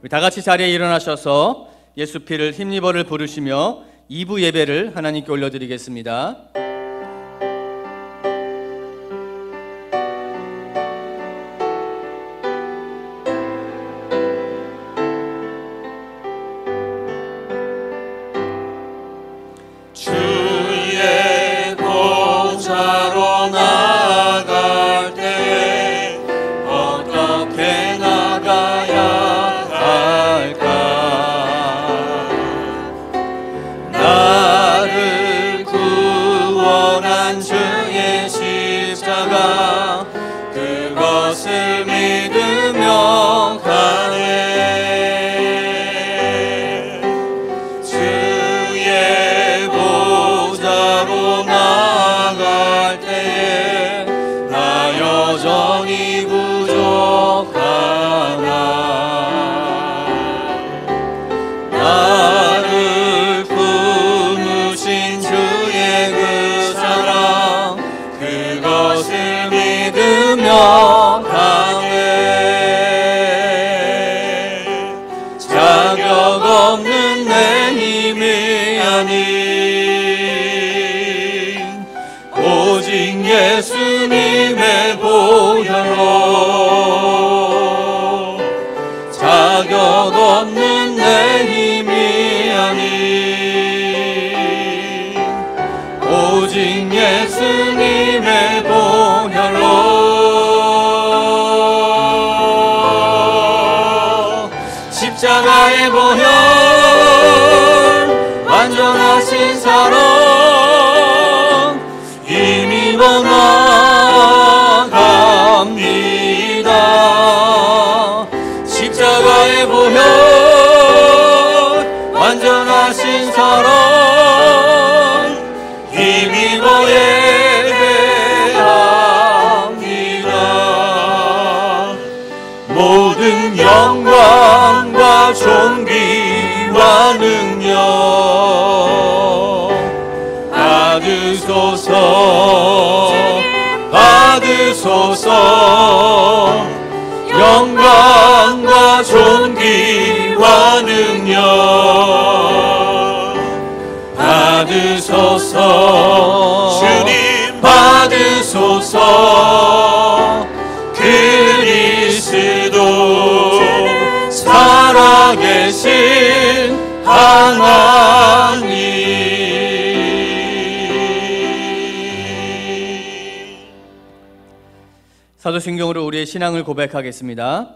우리 다 같이 자리에 일어나셔서 예수 피를 힘입어를 부르시며 2부 예배를 하나님께 올려드리겠습니다. 주의 보좌로 나아갈 때 어떻게 나가야 할까? 나를 구원한 주의 십자가 그것을 믿으며 가네. 주의 보좌로 나아갈 때에 나 여전히 부족하나. 나를 품으신 주의 그 사랑 그것을 믿으며 가네. 자격 없는 내 힘이 아닌 오직 예수님의 보혈로 자격 없는 내 힘이 아닌 오직 예수님의 보혈로 십자가의 보혈 완전하신 사랑 힘입어 나갑니다. 십자가의 보혈 완전하신 사랑 힘입어 예배합니다. 모든 영광과 존귀와 능력 받으소서 받으소서. 영광과 존귀와 능력 받으소서. 주님 받으소서. 그리스도 살아계신 하나님. 사도신경으로 우리의 신앙을 고백하겠습니다.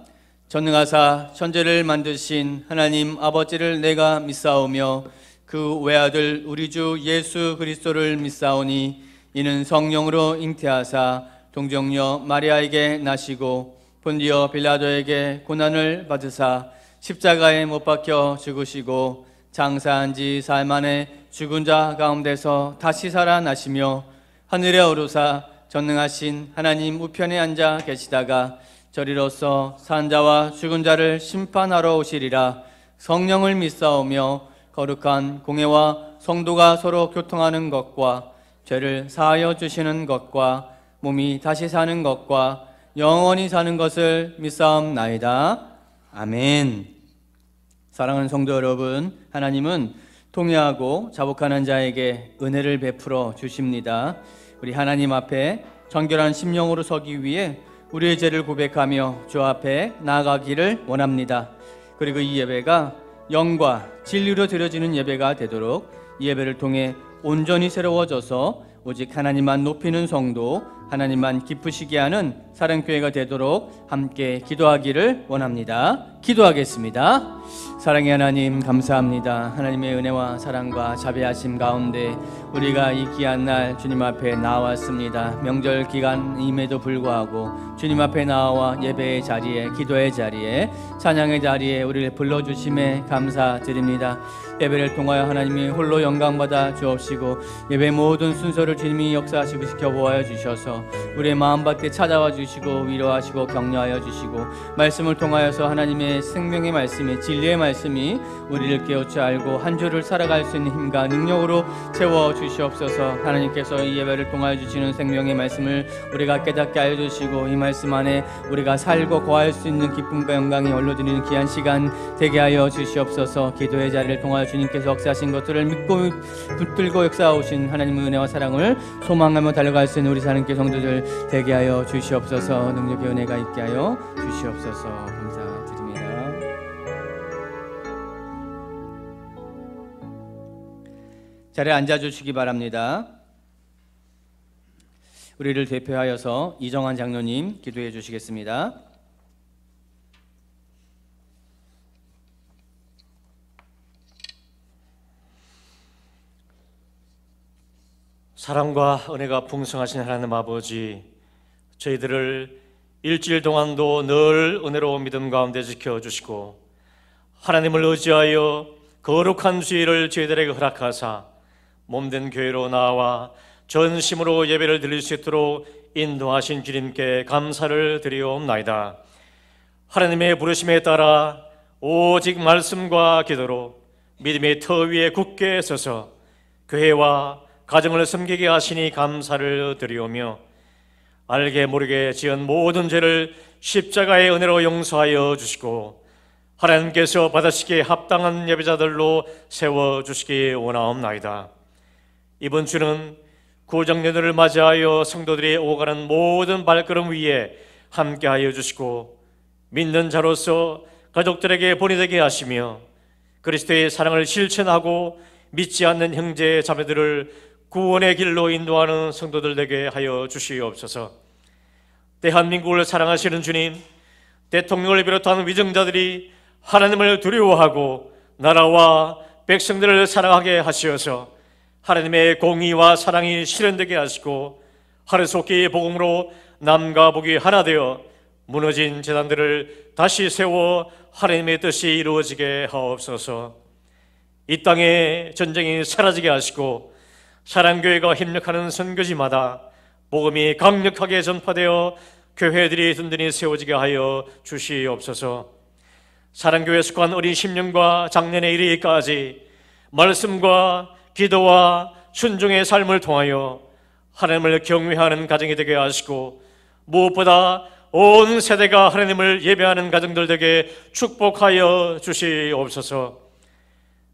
전능하사 천지를 만드신 하나님 아버지를 내가 믿사오며 그 외아들 우리 주 예수 그리스도를 믿사오니 이는 성령으로 잉태하사 동정녀 마리아에게 나시고 본디오 빌라도에게 고난을 받으사 십자가에 못 박혀 죽으시고 장사한 지 사흘 만에 죽은 자 가운데서 다시 살아나시며 하늘에 오르사 전능하신 하나님 우편에 앉아 계시다가 저리로서 산 자와 죽은 자를 심판하러 오시리라. 성령을 믿사오며 거룩한 공회와 성도가 서로 교통하는 것과 죄를 사하여 주시는 것과 몸이 다시 사는 것과 영원히 사는 것을 믿사옵나이다. 아멘. 사랑하는 성도 여러분, 하나님은 통회하고 자복하는 자에게 은혜를 베풀어 주십니다. 우리 하나님 앞에 정결한 심령으로 서기 위해 우리의 죄를 고백하며 주 앞에 나아가기를 원합니다. 그리고 이 예배가 영과 진리로 드려지는 예배가 되도록 이 예배를 통해 온전히 새로워져서 오직 하나님만 높이는 성도, 하나님만 기쁘시게 하는 사랑교회가 되도록 함께 기도하기를 원합니다. 기도하겠습니다. 사랑의 하나님 감사합니다. 하나님의 은혜와 사랑과 자비하심 가운데 우리가 이 귀한 날 주님 앞에 나왔습니다. 명절 기간임에도 불구하고 주님 앞에 나와 예배의 자리에, 기도의 자리에, 찬양의 자리에 우리를 불러주심에 감사드립니다. 예배를 통하여 하나님이 홀로 영광받아 주옵시고 예배 모든 순서를 주님이 역사하시고 지켜보아 주셔서 우리의 마음밭에 찾아와 주시고 주시고 위로하시고 격려하여 주시고 말씀을 통하여서 하나님의 생명의 말씀이 진리의 말씀이 우리를 깨우쳐 알고 한 주를 살아갈 수 있는 힘과 능력으로 채워 주시옵소서. 하나님께서 이 예배를 통하여 주시는 생명의 말씀을 우리가 깨닫게 하여 주시고 이 말씀 안에 우리가 살고 거할 수 있는 기쁨과 영광이 올려드리는 귀한 시간 되게 하여 주시옵소서. 기도의 자리를 통하여 주님께서 역사하신 것들을 믿고 붙들고 역사하신 하나님의 은혜와 사랑을 소망하며 달려갈 수 있는 우리 사랑교회 성도들 되게 하여 주시옵소서. 능력의 은혜가 있게 하여 주시옵소서. 감사드립니다. 자리에 앉아주시기 바랍니다. 우리를 대표하여서 이정환 장로님 기도해 주시겠습니다. 사랑과 은혜가 풍성하신 하나님 아버지, 저희들을 일주일 동안도 늘 은혜로운 믿음 가운데 지켜주시고 하나님을 의지하여 거룩한 주일을 저희들에게 허락하사 몸된 교회로 나와 전심으로 예배를 드릴 수 있도록 인도하신 주님께 감사를 드리옵나이다. 하나님의 부르심에 따라 오직 말씀과 기도로 믿음의 터 위에 굳게 서서 교회와 가정을 섬기게 하시니 감사를 드리오며 알게 모르게 지은 모든 죄를 십자가의 은혜로 용서하여 주시고 하나님께서 받으시기에 합당한 예배자들로 세워주시기 원하옵나이다. 이번 주는 구정연휴를 맞이하여 성도들이 오가는 모든 발걸음 위에 함께하여 주시고 믿는 자로서 가족들에게 본이 되게 하시며 그리스도의 사랑을 실천하고 믿지 않는 형제 자매들을 구원의 길로 인도하는 성도들 되게 하여 주시옵소서. 대한민국을 사랑하시는 주님, 대통령을 비롯한 위정자들이 하나님을 두려워하고 나라와 백성들을 사랑하게 하시어서 하나님의 공의와 사랑이 실현되게 하시고 하루속히 복음으로 남과 북이 하나 되어 무너진 제단들을 다시 세워 하나님의 뜻이 이루어지게 하옵소서. 이 땅에 전쟁이 사라지게 하시고 사랑교회가 협력하는 선교지마다 복음이 강력하게 전파되어 교회들이 든든히 세워지게 하여 주시옵소서. 사랑교회에 속한 어린 심령과 장년에 이르기까지 말씀과 기도와 순종의 삶을 통하여 하나님을 경외하는 가정이 되게 하시고 무엇보다 온 세대가 하나님을 예배하는 가정들 되게 축복하여 주시옵소서.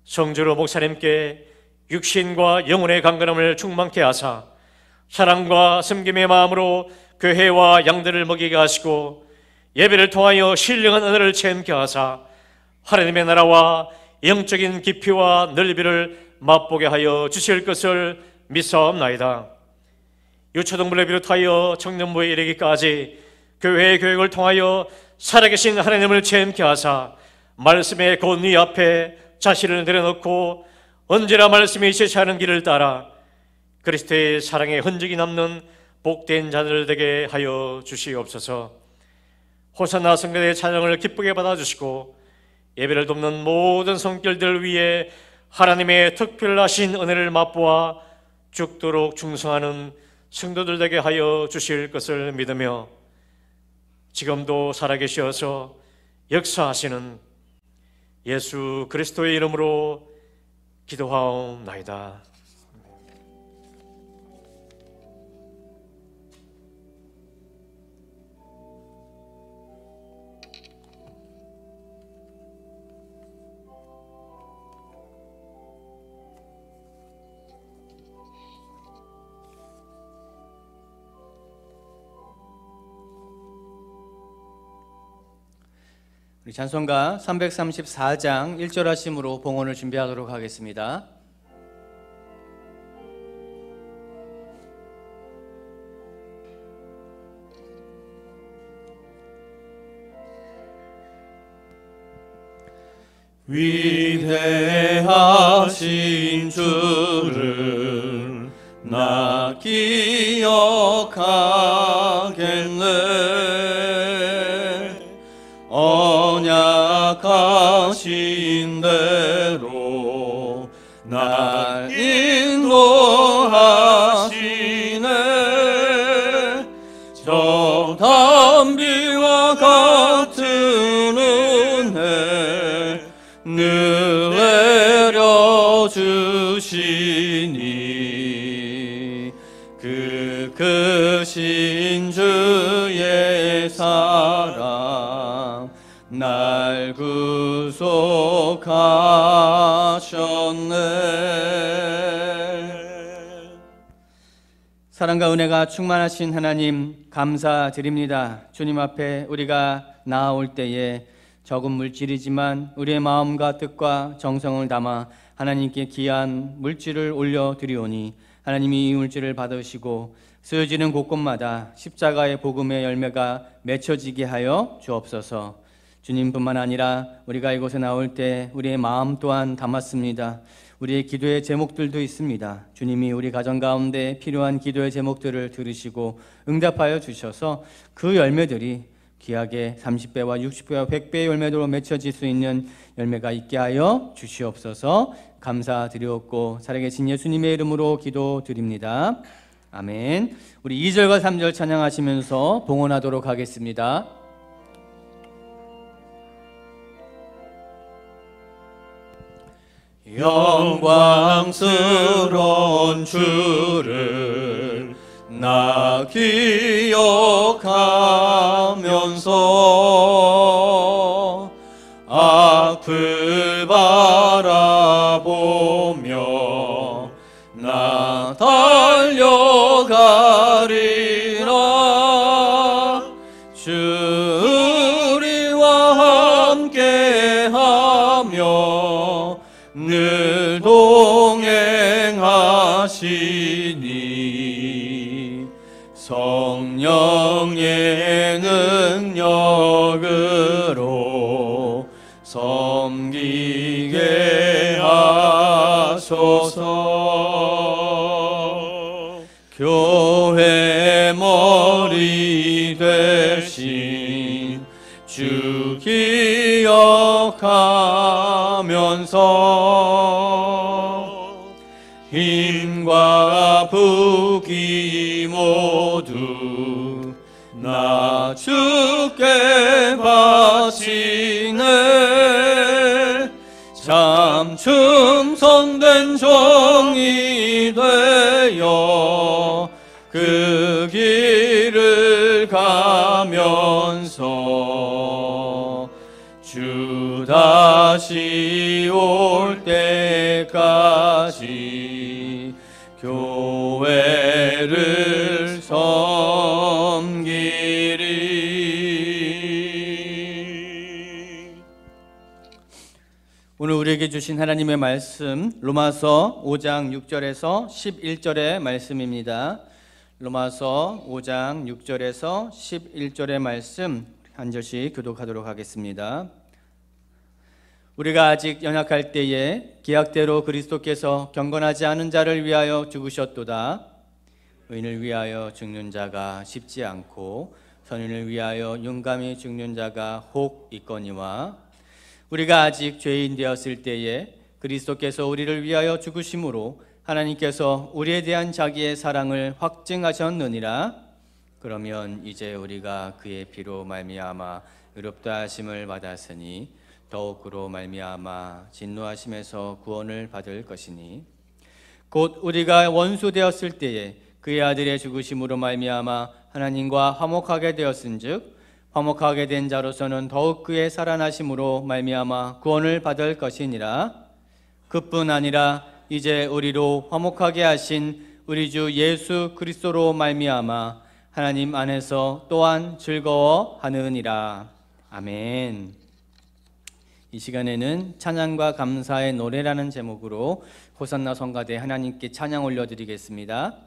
성주로 목사님께 육신과 영혼의 강건함을 충만케 하사 사랑과 섬김의 마음으로 교회와 양들을 먹이게 하시고 예배를 통하여 신령한 은혜를 체험케 하사 하나님의 나라와 영적인 깊이와 넓이를 맛보게 하여 주실 것을 믿사옵나이다. 유초등부를 비롯하여 청년부에 이르기까지 교회의 교육을 통하여 살아계신 하나님을 체험케 하사 말씀의 권위 앞에 자신을 내려놓고 언제나 말씀이 제시하는 길을 따라 그리스도의 사랑의 흔적이 남는 복된 자들 되게 하여 주시옵소서. 호산나 성교의 찬양을 기쁘게 받아주시고 예배를 돕는 모든 성결들 위해 하나님의 특별하신 은혜를 맛보아 죽도록 충성하는 성도들 되게 하여 주실 것을 믿으며 지금도 살아계셔서 역사하시는 예수 그리스도의 이름으로 기도하옵나이다. 우리 찬송가 334장 1절 하심으로 봉헌을 준비하도록 하겠습니다. 위대하신 주를 나 기억하겠네. 언약하신 대로 날 인도하시네. 저 늘 내려주시니 그 크신 주의 사랑 날 구속하셨네. 사랑과 은혜가 충만하신 하나님 감사드립니다. 주님 앞에 우리가 나아올 때에 적은 물질이지만 우리의 마음과 뜻과 정성을 담아 하나님께 귀한 물질을 올려드리오니 하나님이 이 물질을 받으시고 쓰여지는 곳곳마다 십자가의 복음의 열매가 맺혀지게 하여 주옵소서. 주님뿐만 아니라 우리가 이곳에 나올 때 우리의 마음 또한 담았습니다. 우리의 기도의 제목들도 있습니다. 주님이 우리 가정 가운데 필요한 기도의 제목들을 들으시고 응답하여 주셔서 그 열매들이 귀하게 30배와 60배와 100배의 열매로 맺혀질 수 있는 열매가 있게 하여 주시옵소서. 감사드리옵고 살아계신 예수님의 이름으로 기도드립니다. 아멘. 우리 2절과 3절 찬양하시면서 봉헌하도록 하겠습니다. 영광스러운 주를 나 기억하면서 앞을 바라보며 나 달려가리라. 주 우리와 함께하며 늘 동행하시니 성령의 능력으로 섬기게 하소서. 교회 머리 되신 주 기억하면서 힘과 부귀 모두 나 주께 바치네. 참 충성된 종이 되어 그 길을 가면서 주 다시 올 때까지 교회를 섬기리. 오늘 우리에게 주신 하나님의 말씀 로마서 5장 6절에서 11절의 말씀입니다. 로마서 5장 6절에서 11절의 말씀 한 절씩 교독하도록 하겠습니다. 우리가 아직 연약할 때에 기약대로 그리스도께서 경건하지 않은 자를 위하여 죽으셨도다. 의인을 위하여 죽는 자가 쉽지 않고 선인을 위하여 용감히 죽는 자가 혹 있거니와 우리가 아직 죄인 되었을 때에 그리스도께서 우리를 위하여 죽으심으로 하나님께서 우리에 대한 자기의 사랑을 확증하셨느니라. 그러면 이제 우리가 그의 피로 말미암아 의롭다 하심을 받았으니 더욱 그로 말미암아 진노하심에서 구원을 받을 것이니 곧 우리가 원수 되었을 때에 그의 아들의 죽으심으로 말미암아 하나님과 화목하게 되었은즉 화목하게 된 자로서는 더욱 그의 살아나심으로 말미암아 구원을 받을 것이니라. 그뿐 아니라 이제 우리로 화목하게 하신 우리 주 예수 그리스도로 말미암아 하나님 안에서 또한 즐거워하느니라. 아멘. 이 시간에는 찬양과 감사의 노래라는 제목으로 호산나 성가대 하나님께 찬양 올려드리겠습니다.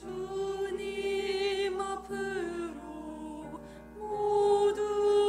주님 앞으로 모두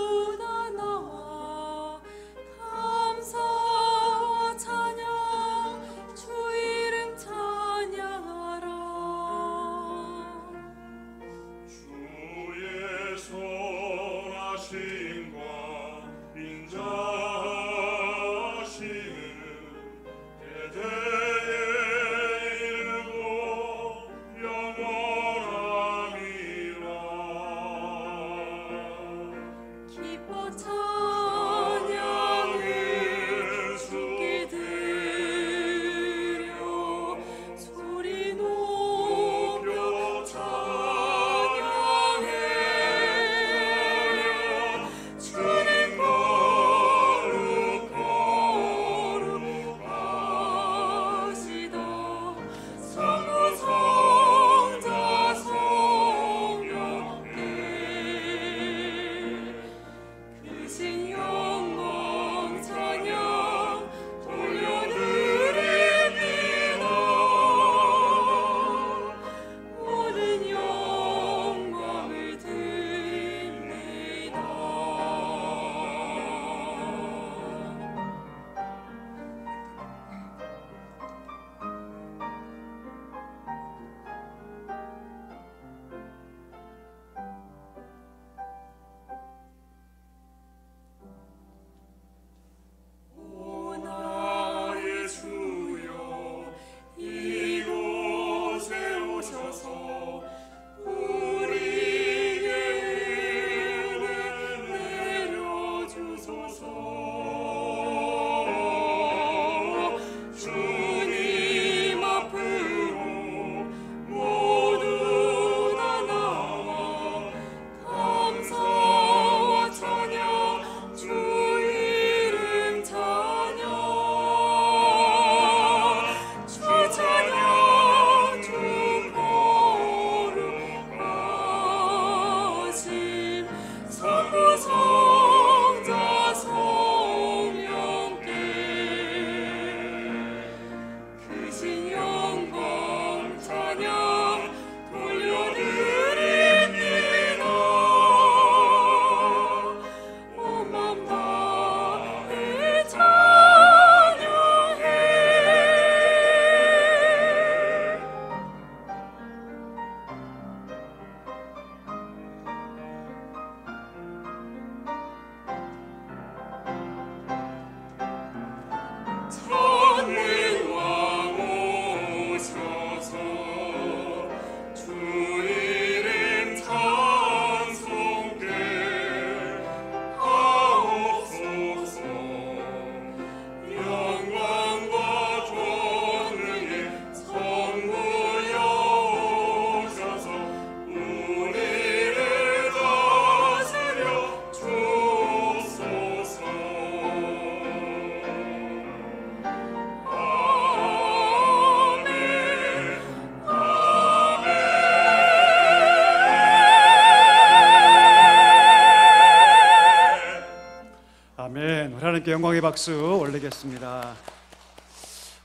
하나님께 영광의 박수 올리겠습니다.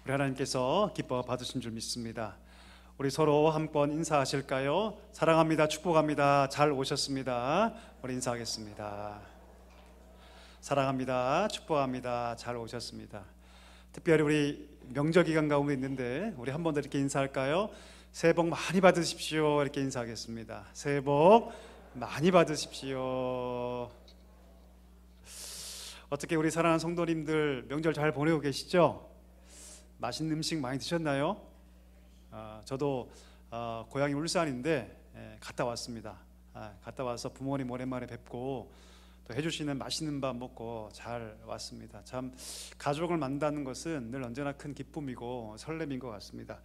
우리 하나님께서 기뻐 받으신 줄 믿습니다. 우리 서로 한번 인사하실까요? 사랑합니다, 축복합니다, 잘 오셨습니다. 우리 인사하겠습니다. 사랑합니다, 축복합니다, 잘 오셨습니다. 특별히 우리 명절 기간 가운데 있는데 우리 한 번 더 이렇게 인사할까요? 새해 복 많이 받으십시오. 이렇게 인사하겠습니다. 새해 복 많이 받으십시오. 어떻게 우리 사랑하는 성도님들 명절 잘 보내고 계시죠? 맛있는 음식 많이 드셨나요? 저도 고향이 울산인데 갔다 왔습니다. 갔다 와서 부모님 오랜만에 뵙고 또 해주시는 맛있는 밥 먹고 잘 왔습니다. 참 가족을 만나는 것은 늘 언제나 큰 기쁨이고 설렘인 것 같습니다.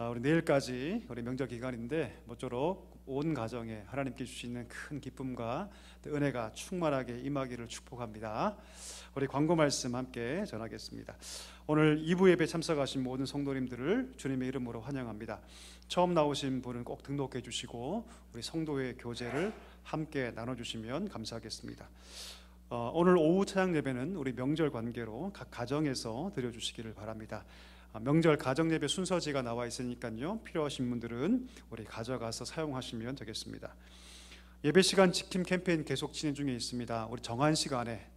우리 내일까지 우리 명절 기간인데 모쪼록 온 가정에 하나님께 주시는 큰 기쁨과 은혜가 충만하게 임하기를 축복합니다. 우리 광고 말씀 함께 전하겠습니다. 오늘 2부 예배 참석하신 모든 성도님들을 주님의 이름으로 환영합니다. 처음 나오신 분은 꼭 등록해 주시고 우리 성도의 교제를 함께 나눠주시면 감사하겠습니다. 오늘 오후 찬양 예배는 우리 명절 관계로 각 가정에서 드려주시기를 바랍니다. 명절 가정 예배 순서지가 나와 있으니까요, 필요하신 분들은 우리 가져가서 사용하시면 되겠습니다. 예배 시간 지킴 캠페인 계속 진행 중에 있습니다. 우리 정한 시간에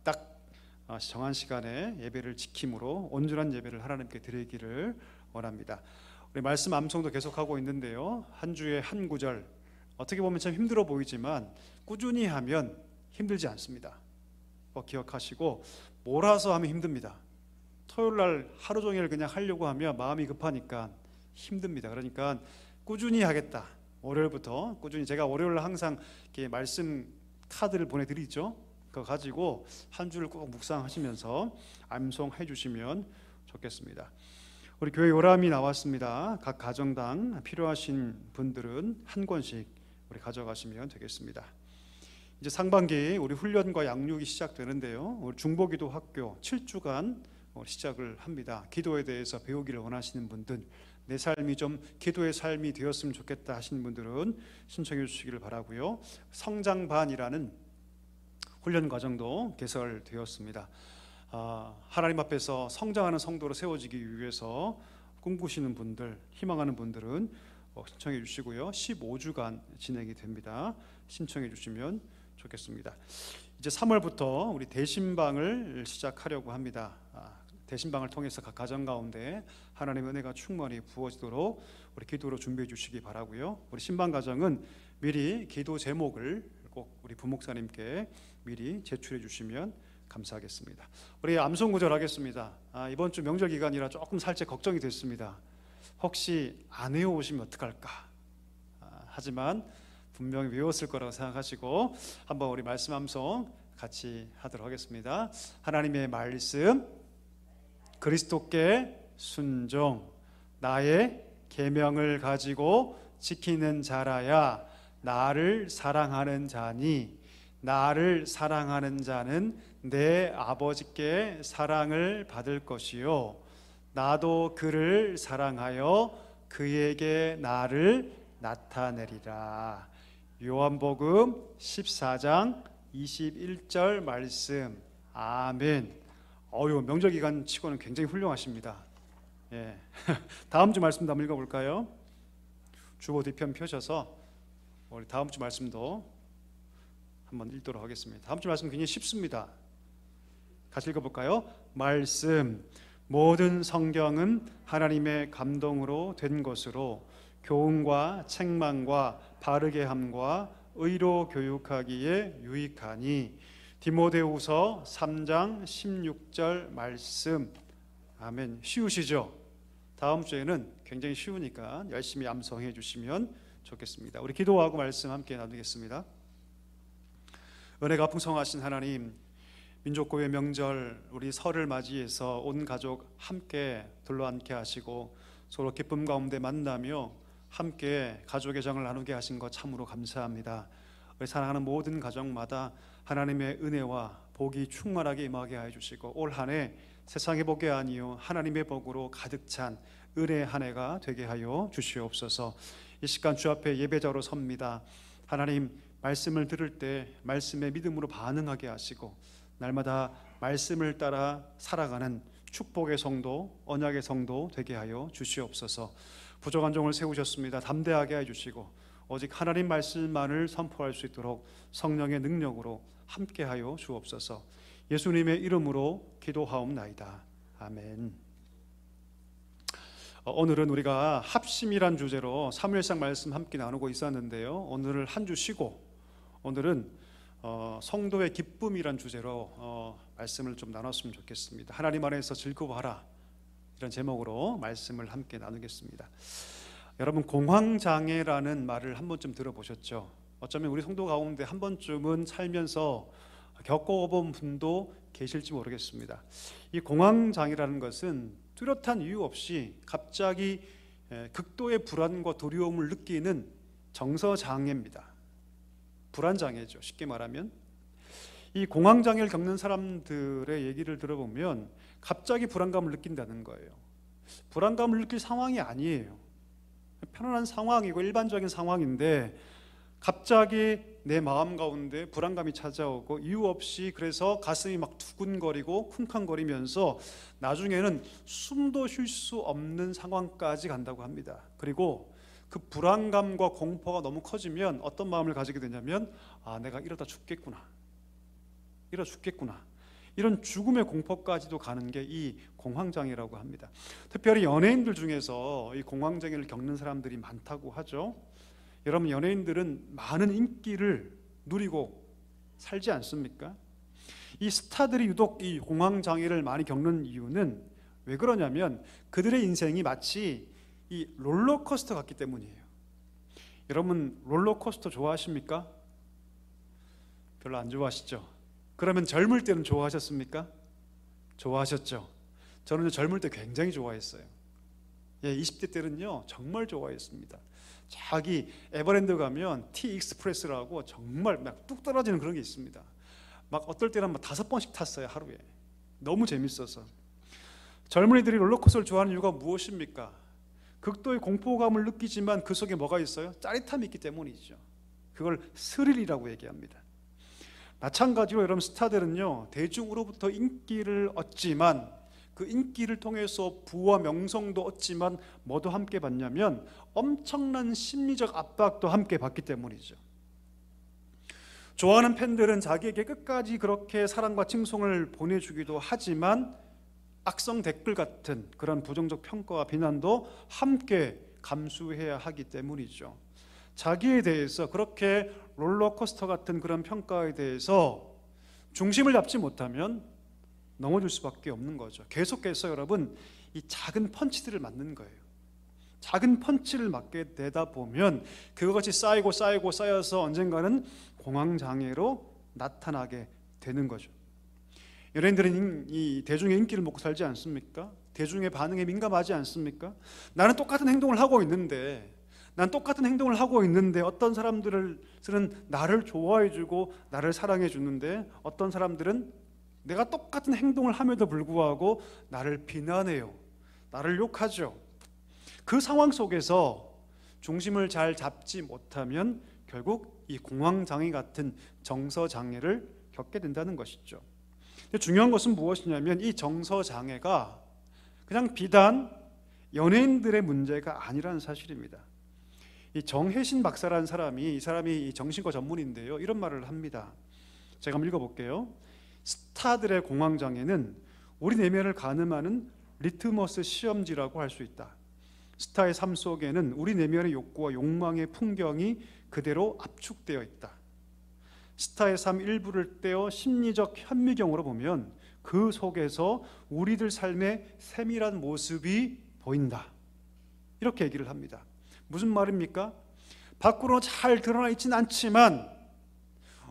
정한 시간에 예배를 지킴으로 온전한 예배를 하나님께 드리기를 원합니다. 우리 말씀 암송도 계속하고 있는데요, 한 주에 한 구절, 어떻게 보면 참 힘들어 보이지만 꾸준히 하면 힘들지 않습니다. 기억하시고, 몰아서 하면 힘듭니다. 토요일 날 하루 종일 그냥 하려고 하면 마음이 급하니까 힘듭니다. 그러니까 꾸준히 하겠다. 월요일부터 꾸준히, 제가 월요일 날 항상 이렇게 말씀 카드를 보내드리죠. 그거 가지고 한 주를 꼭 묵상하시면서 암송해 주시면 좋겠습니다. 우리 교회 요람이 나왔습니다. 각 가정당 필요하신 분들은 한 권씩 우리 가져가시면 되겠습니다. 이제 상반기 우리 훈련과 양육이 시작되는데요, 우리 중보기도 학교 7주간 시작을 합니다. 기도에 대해서 배우기를 원하시는 분들, 내 삶이 좀 기도의 삶이 되었으면 좋겠다 하시는 분들은 신청해 주시기를 바라고요. 성장반이라는 훈련 과정도 개설되었습니다. 하나님 앞에서 성장하는 성도로 세워지기 위해서 꿈꾸시는 분들, 희망하는 분들은 신청해 주시고요. 15주간 진행이 됩니다. 신청해 주시면 좋겠습니다. 이제 3월부터 우리 대신방을 시작하려고 합니다. 대신방을 통해서 각 가정 가운데 하나님의 은혜가 충만히 부어지도록 우리 기도로 준비해 주시기 바라고요. 우리 신방 가정은 미리 기도 제목을 꼭 우리 부목사님께 미리 제출해 주시면 감사하겠습니다. 우리 암송 구절 하겠습니다. 이번 주 명절 기간이라 조금 살짝 걱정이 됐습니다. 혹시 안 외워오시면 어떡할까? 하지만 분명히 외웠을 거라고 생각하시고 한번 우리 말씀 암송 같이 하도록 하겠습니다. 하나님의 말씀, 그리스도께 순종, 나의 계명을 가지고 지키는 자라야 나를 사랑하는 자니, 나를 사랑하는 자는 내 아버지께 사랑을 받을 것이요 나도 그를 사랑하여 그에게 나를 나타내리라. 요한복음 14장 21절 말씀. 아멘. 명절 기간 치고는 굉장히 훌륭하십니다. 예. 다음 주 말씀도 한번 읽어볼까요? 주보 뒤편 펴셔서 우리 다음 주 말씀도 한번 읽도록 하겠습니다. 다음 주 말씀 굉장히 쉽습니다. 같이 읽어볼까요? 말씀, 모든 성경은 하나님의 감동으로 된 것으로 교훈과 책망과 바르게 함과 의로 교육하기에 유익하니. 디모데후서 3장 16절 말씀. 아멘. 쉬우시죠? 다음 주에는 굉장히 쉬우니까 열심히 암송해 주시면 좋겠습니다. 우리 기도하고 말씀 함께 나누겠습니다. 은혜가 풍성하신 하나님, 민족고의 명절 우리 설을 맞이해서 온 가족 함께 둘러앉게 하시고 서로 기쁨 가운데 만나며 함께 가족의 정을 나누게 하신 것 참으로 감사합니다. 우리 사랑하는 모든 가정마다 하나님의 은혜와 복이 충만하게 임하게 하여 주시고 올 한 해 세상의 복이 아니요 하나님의 복으로 가득 찬 은혜의 한 해가 되게 하여 주시옵소서. 이 시간 주 앞에 예배자로 섭니다. 하나님, 말씀을 들을 때 말씀에 믿음으로 반응하게 하시고 날마다 말씀을 따라 살아가는 축복의 성도, 언약의 성도 되게 하여 주시옵소서. 부족한 종을 세우셨습니다. 담대하게 해주시고 오직 하나님 말씀만을 선포할 수 있도록 성령의 능력으로 함께하여 주옵소서. 예수님의 이름으로 기도하옵나이다. 아멘. 오늘은 우리가 합심이란 주제로 사무엘상 말씀 함께 나누고 있었는데요. 오늘을 한 주 쉬고 오늘은 성도의 기쁨이란 주제로 말씀을 좀 나눴으면 좋겠습니다. 하나님 안에서 즐거워하라, 이런 제목으로 말씀을 함께 나누겠습니다. 여러분, 공황장애라는 말을 한 번쯤 들어보셨죠? 어쩌면 우리 성도 가운데 한 번쯤은 살면서 겪어본 분도 계실지 모르겠습니다. 이 공황장애라는 것은 뚜렷한 이유 없이 갑자기 극도의 불안과 두려움을 느끼는 정서장애입니다. 불안장애죠, 쉽게 말하면. 이 공황장애를 겪는 사람들의 얘기를 들어보면 갑자기 불안감을 느낀다는 거예요. 불안감을 느낄 상황이 아니에요. 편안한 상황이고 일반적인 상황인데 갑자기 내 마음 가운데 불안감이 찾아오고 이유 없이, 그래서 가슴이 막 두근거리고 쿵쾅거리면서 나중에는 숨도 쉴 수 없는 상황까지 간다고 합니다. 그리고 그 불안감과 공포가 너무 커지면 어떤 마음을 가지게 되냐면, 내가 이러다 죽겠구나, 이런 죽음의 공포까지도 가는 게 이 공황장애라고 합니다. 특별히 연예인들 중에서 이 공황장애를 겪는 사람들이 많다고 하죠. 여러분, 연예인들은 많은 인기를 누리고 살지 않습니까? 이 스타들이 유독 이 공황장애를 많이 겪는 이유는 왜 그러냐면 그들의 인생이 마치 이 롤러코스터 같기 때문이에요. 여러분, 롤러코스터 좋아하십니까? 별로 안 좋아하시죠? 그러면 젊을 때는 좋아하셨습니까? 좋아하셨죠? 저는 젊을 때 굉장히 좋아했어요. 20대 때는요 정말 좋아했습니다. 저기 에버랜드 가면 T 익스프레스라고 정말 막 뚝 떨어지는 그런 게 있습니다. 막 어떨 때는 막 5번씩 탔어요, 하루에. 너무 재밌어서. 젊은이들이 롤러코스터를 좋아하는 이유가 무엇입니까? 극도의 공포감을 느끼지만 그 속에 뭐가 있어요? 짜릿함이 있기 때문이죠. 그걸 스릴이라고 얘기합니다. 마찬가지로 여러분, 스타들은요 대중으로부터 인기를 얻지만 그 인기를 통해서 부와 명성도 얻지만 뭐도 함께 받냐면 엄청난 심리적 압박도 함께 받기 때문이죠. 좋아하는 팬들은 자기에게 끝까지 그렇게 사랑과 칭송을 보내주기도 하지만 악성 댓글 같은 그런 부정적 평가와 비난도 함께 감수해야 하기 때문이죠. 자기에 대해서 그렇게 롤러코스터 같은 그런 평가에 대해서 중심을 잡지 못하면 넘어질 수밖에 없는 거죠. 계속해서 여러분, 이 작은 펀치들을 맞는 거예요. 작은 펀치를 맞게 되다 보면 그것이 쌓여서 언젠가는 공황장애로 나타나게 되는 거죠. 연예인들은 이 대중의 인기를 먹고 살지 않습니까? 대중의 반응에 민감하지 않습니까? 나는 똑같은 행동을 하고 있는데 어떤 사람들은 나를 좋아해주고 나를 사랑해주는데 어떤 사람들은 내가 똑같은 행동을 함에도 불구하고 나를 비난해요, 나를 욕하죠. 그 상황 속에서 중심을 잘 잡지 못하면 결국 이 공황장애 같은 정서장애를 겪게 된다는 것이죠. 근데 중요한 것은 무엇이냐면 이 정서장애가 그냥 비단 연예인들의 문제가 아니라는 사실입니다. 이 정혜신 박사라는 사람이, 이 사람이 정신과 전문인데요, 이런 말을 합니다. 제가 한번 읽어볼게요. 스타들의 공황장애는 우리 내면을 가늠하는 리트머스 시험지라고 할 수 있다. 스타의 삶 속에는 우리 내면의 욕구와 욕망의 풍경이 그대로 압축되어 있다. 스타의 삶 일부를 떼어 심리적 현미경으로 보면 그 속에서 우리들 삶의 세밀한 모습이 보인다. 이렇게 얘기를 합니다. 무슨 말입니까? 밖으로 잘 드러나 있지는 않지만,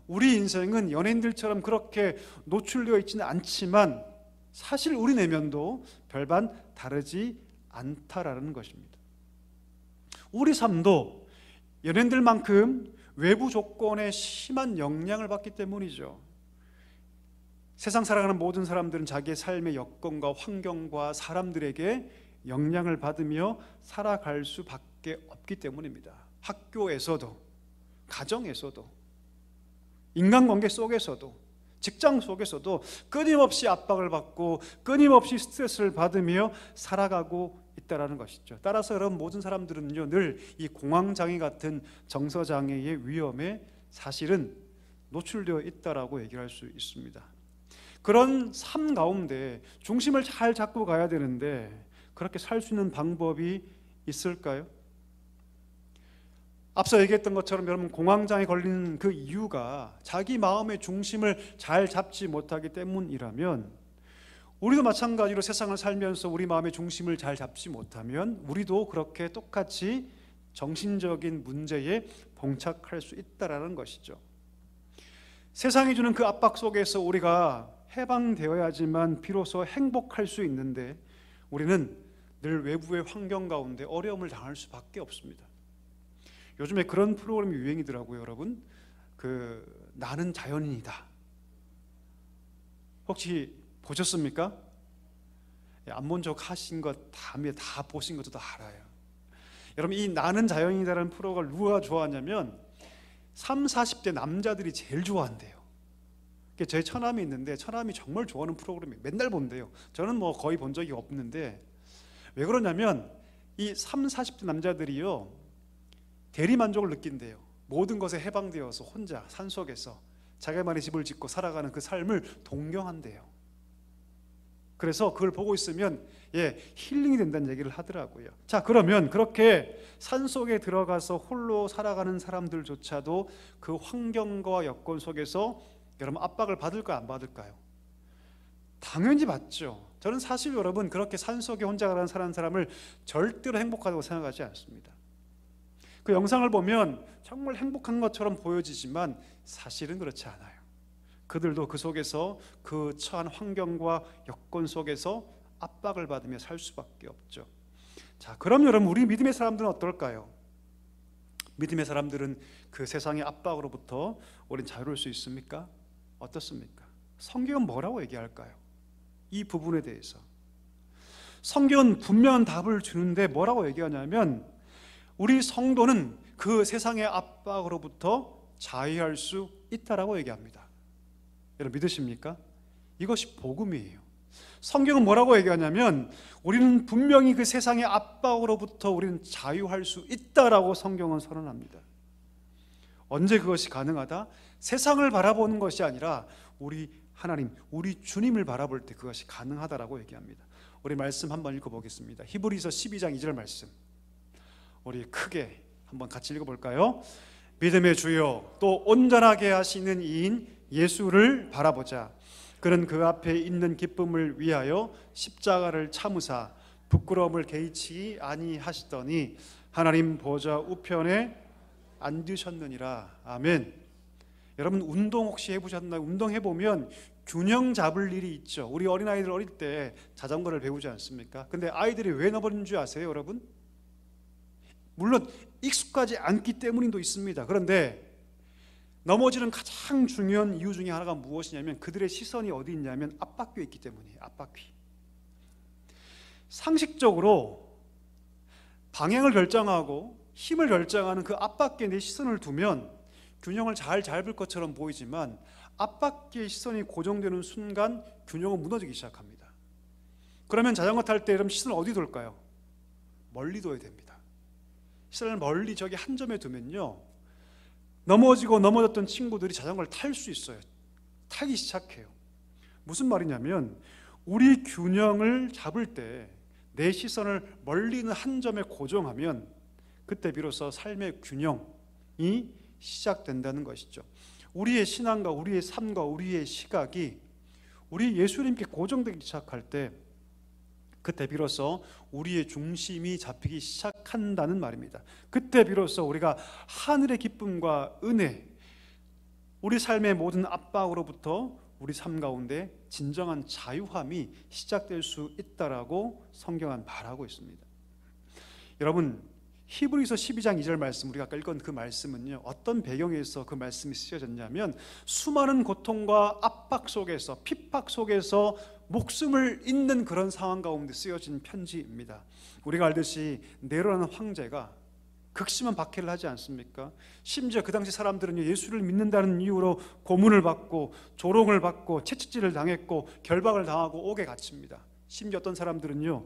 우리 인생은 연예인들처럼 그렇게 노출되어 있지는 않지만 사실 우리 내면도 별반 다르지 않다라는 것입니다. 우리 삶도 연예인들만큼 외부 조건에 심한 영향을 받기 때문이죠. 세상 살아가는 모든 사람들은 자기의 삶의 여건과 환경과 사람들에게 영향을 받으며 살아갈 수밖에 없기 때문입니다. 학교에서도, 가정에서도, 인간관계 속에서도, 직장 속에서도 끊임없이 압박을 받고 끊임없이 스트레스를 받으며 살아가고 있다라는 것이죠. 따라서 여러분, 모든 사람들은요 늘 이 공황장애 같은 정서장애의 위험에 사실은 노출되어 있다라고 얘기할 수 있습니다. 그런 삶 가운데 중심을 잘 잡고 가야 되는데 그렇게 살 수 있는 방법이 있을까요? 앞서 얘기했던 것처럼 여러분, 공황장애 걸리는 그 이유가 자기 마음의 중심을 잘 잡지 못하기 때문이라면, 우리도 마찬가지로 세상을 살면서 우리 마음의 중심을 잘 잡지 못하면 우리도 그렇게 똑같이 정신적인 문제에 봉착할 수 있다라는 것이죠. 세상이 주는 그 압박 속에서 우리가 해방되어야지만 비로소 행복할 수 있는데, 우리는 늘 외부의 환경 가운데 어려움을 당할 수밖에 없습니다. 요즘에 그런 프로그램이 유행이더라고요, 여러분. 나는 자연인이다. 혹시 보셨습니까? 안 본 적 하신 것 다음에 다 보신 것도 다 알아요. 여러분, 이 나는 자연인이다라는 프로가 누가 좋아하냐면 30, 40대 남자들이 제일 좋아한대요. 저희 처남이 있는데 처남이 정말 좋아하는 프로그램이 맨날 본대요. 저는 뭐 거의 본 적이 없는데, 왜 그러냐면 이 30, 40대 남자들이요 대리만족을 느낀대요. 모든 것에 해방되어서 혼자 산속에서 자기만의 집을 짓고 살아가는 그 삶을 동경한대요. 그래서 그걸 보고 있으면 힐링이 된다는 얘기를 하더라고요. 자, 그러면 그렇게 산속에 들어가서 홀로 살아가는 사람들조차도 그 환경과 여건 속에서 여러분, 압박을 받을까요, 안 받을까요? 당연히 받죠. 저는 사실 여러분, 그렇게 산속에 혼자 사는 사람을 절대로 행복하다고 생각하지 않습니다. 그 영상을 보면 정말 행복한 것처럼 보여지지만 사실은 그렇지 않아요. 그들도 그 속에서 그 처한 환경과 여건 속에서 압박을 받으며 살 수밖에 없죠. 자, 그럼 여러분, 우리 믿음의 사람들은 어떨까요? 믿음의 사람들은 그 세상의 압박으로부터 우린 자유로울 수 있습니까? 어떻습니까? 성경은 뭐라고 얘기할까요? 이 부분에 대해서 성경은 분명한 답을 주는데 뭐라고 얘기하냐면, 우리 성도는 그 세상의 압박으로부터 자유할 수 있다라고 얘기합니다. 여러분, 믿으십니까? 이것이 복음이에요. 성경은 뭐라고 얘기하냐면, 우리는 분명히 그 세상의 압박으로부터 우리는 자유할 수 있다라고 성경은 선언합니다. 언제 그것이 가능하다? 세상을 바라보는 것이 아니라 우리 하나님, 우리 주님을 바라볼 때 그것이 가능하다라고 얘기합니다. 우리 말씀 한번 읽어보겠습니다. 히브리서 12장 2절 말씀, 우리 크게 한번 같이 읽어볼까요? 믿음의 주요 또 온전하게 하시는 이인 예수를 바라보자. 그는 그 앞에 있는 기쁨을 위하여 십자가를 참으사 부끄러움을 개의치 아니하시더니 하나님 보좌 우편에 앉으셨느니라. 아멘. 여러분, 운동 혹시 해보셨나요? 운동해보면 균형 잡을 일이 있죠. 우리 어린아이들 어릴 때 자전거를 배우지 않습니까? 근데 아이들이 왜 넘어지는 줄 아세요, 여러분? 물론 익숙하지 않기 때문도 있습니다. 그런데 넘어지는 가장 중요한 이유 중에 하나가 무엇이냐면, 그들의 시선이 어디 있냐면 앞바퀴에 있기 때문이에요. 앞바퀴. 상식적으로 방향을 결정하고 힘을 결정하는 그 앞바퀴에 내 시선을 두면 균형을 잘 잡을 것처럼 보이지만, 앞바퀴의 시선이 고정되는 순간 균형은 무너지기 시작합니다. 그러면 자전거 탈 때 여러분, 시선을 어디 둘까요? 멀리 둬야 됩니다. 시선을 멀리 저기 한 점에 두면요, 넘어지고 넘어졌던 친구들이 자전거를 탈 수 있어요. 타기 시작해요. 무슨 말이냐면, 우리 균형을 잡을 때 내 시선을 멀리 있는 한 점에 고정하면 그때 비로소 삶의 균형이 시작된다는 것이죠. 우리의 신앙과 우리의 삶과 우리의 시각이 우리 예수님께 고정되기 시작할 때 그때 비로소 우리의 중심이 잡히기 시작한다는 말입니다. 그때 비로소 우리가 하늘의 기쁨과 은혜, 우리 삶의 모든 압박으로부터 우리 삶 가운데 진정한 자유함이 시작될 수 있다라고 성경은 말하고 있습니다. 여러분, 히브리서 12장 2절 말씀, 우리가 아까 읽은 그 말씀은요, 어떤 배경에서 그 말씀이 쓰여졌냐면, 수많은 고통과 압박 속에서, 핍박 속에서 목숨을 잇는 그런 상황 가운데 쓰여진 편지입니다. 우리가 알듯이 네로라는 황제가 극심한 박해를 하지 않습니까? 심지어 그 당시 사람들은 예수를 믿는다는 이유로 고문을 받고 조롱을 받고 채찍질을 당했고 결박을 당하고 옥에 갇힙니다. 심지어 어떤 사람들은요,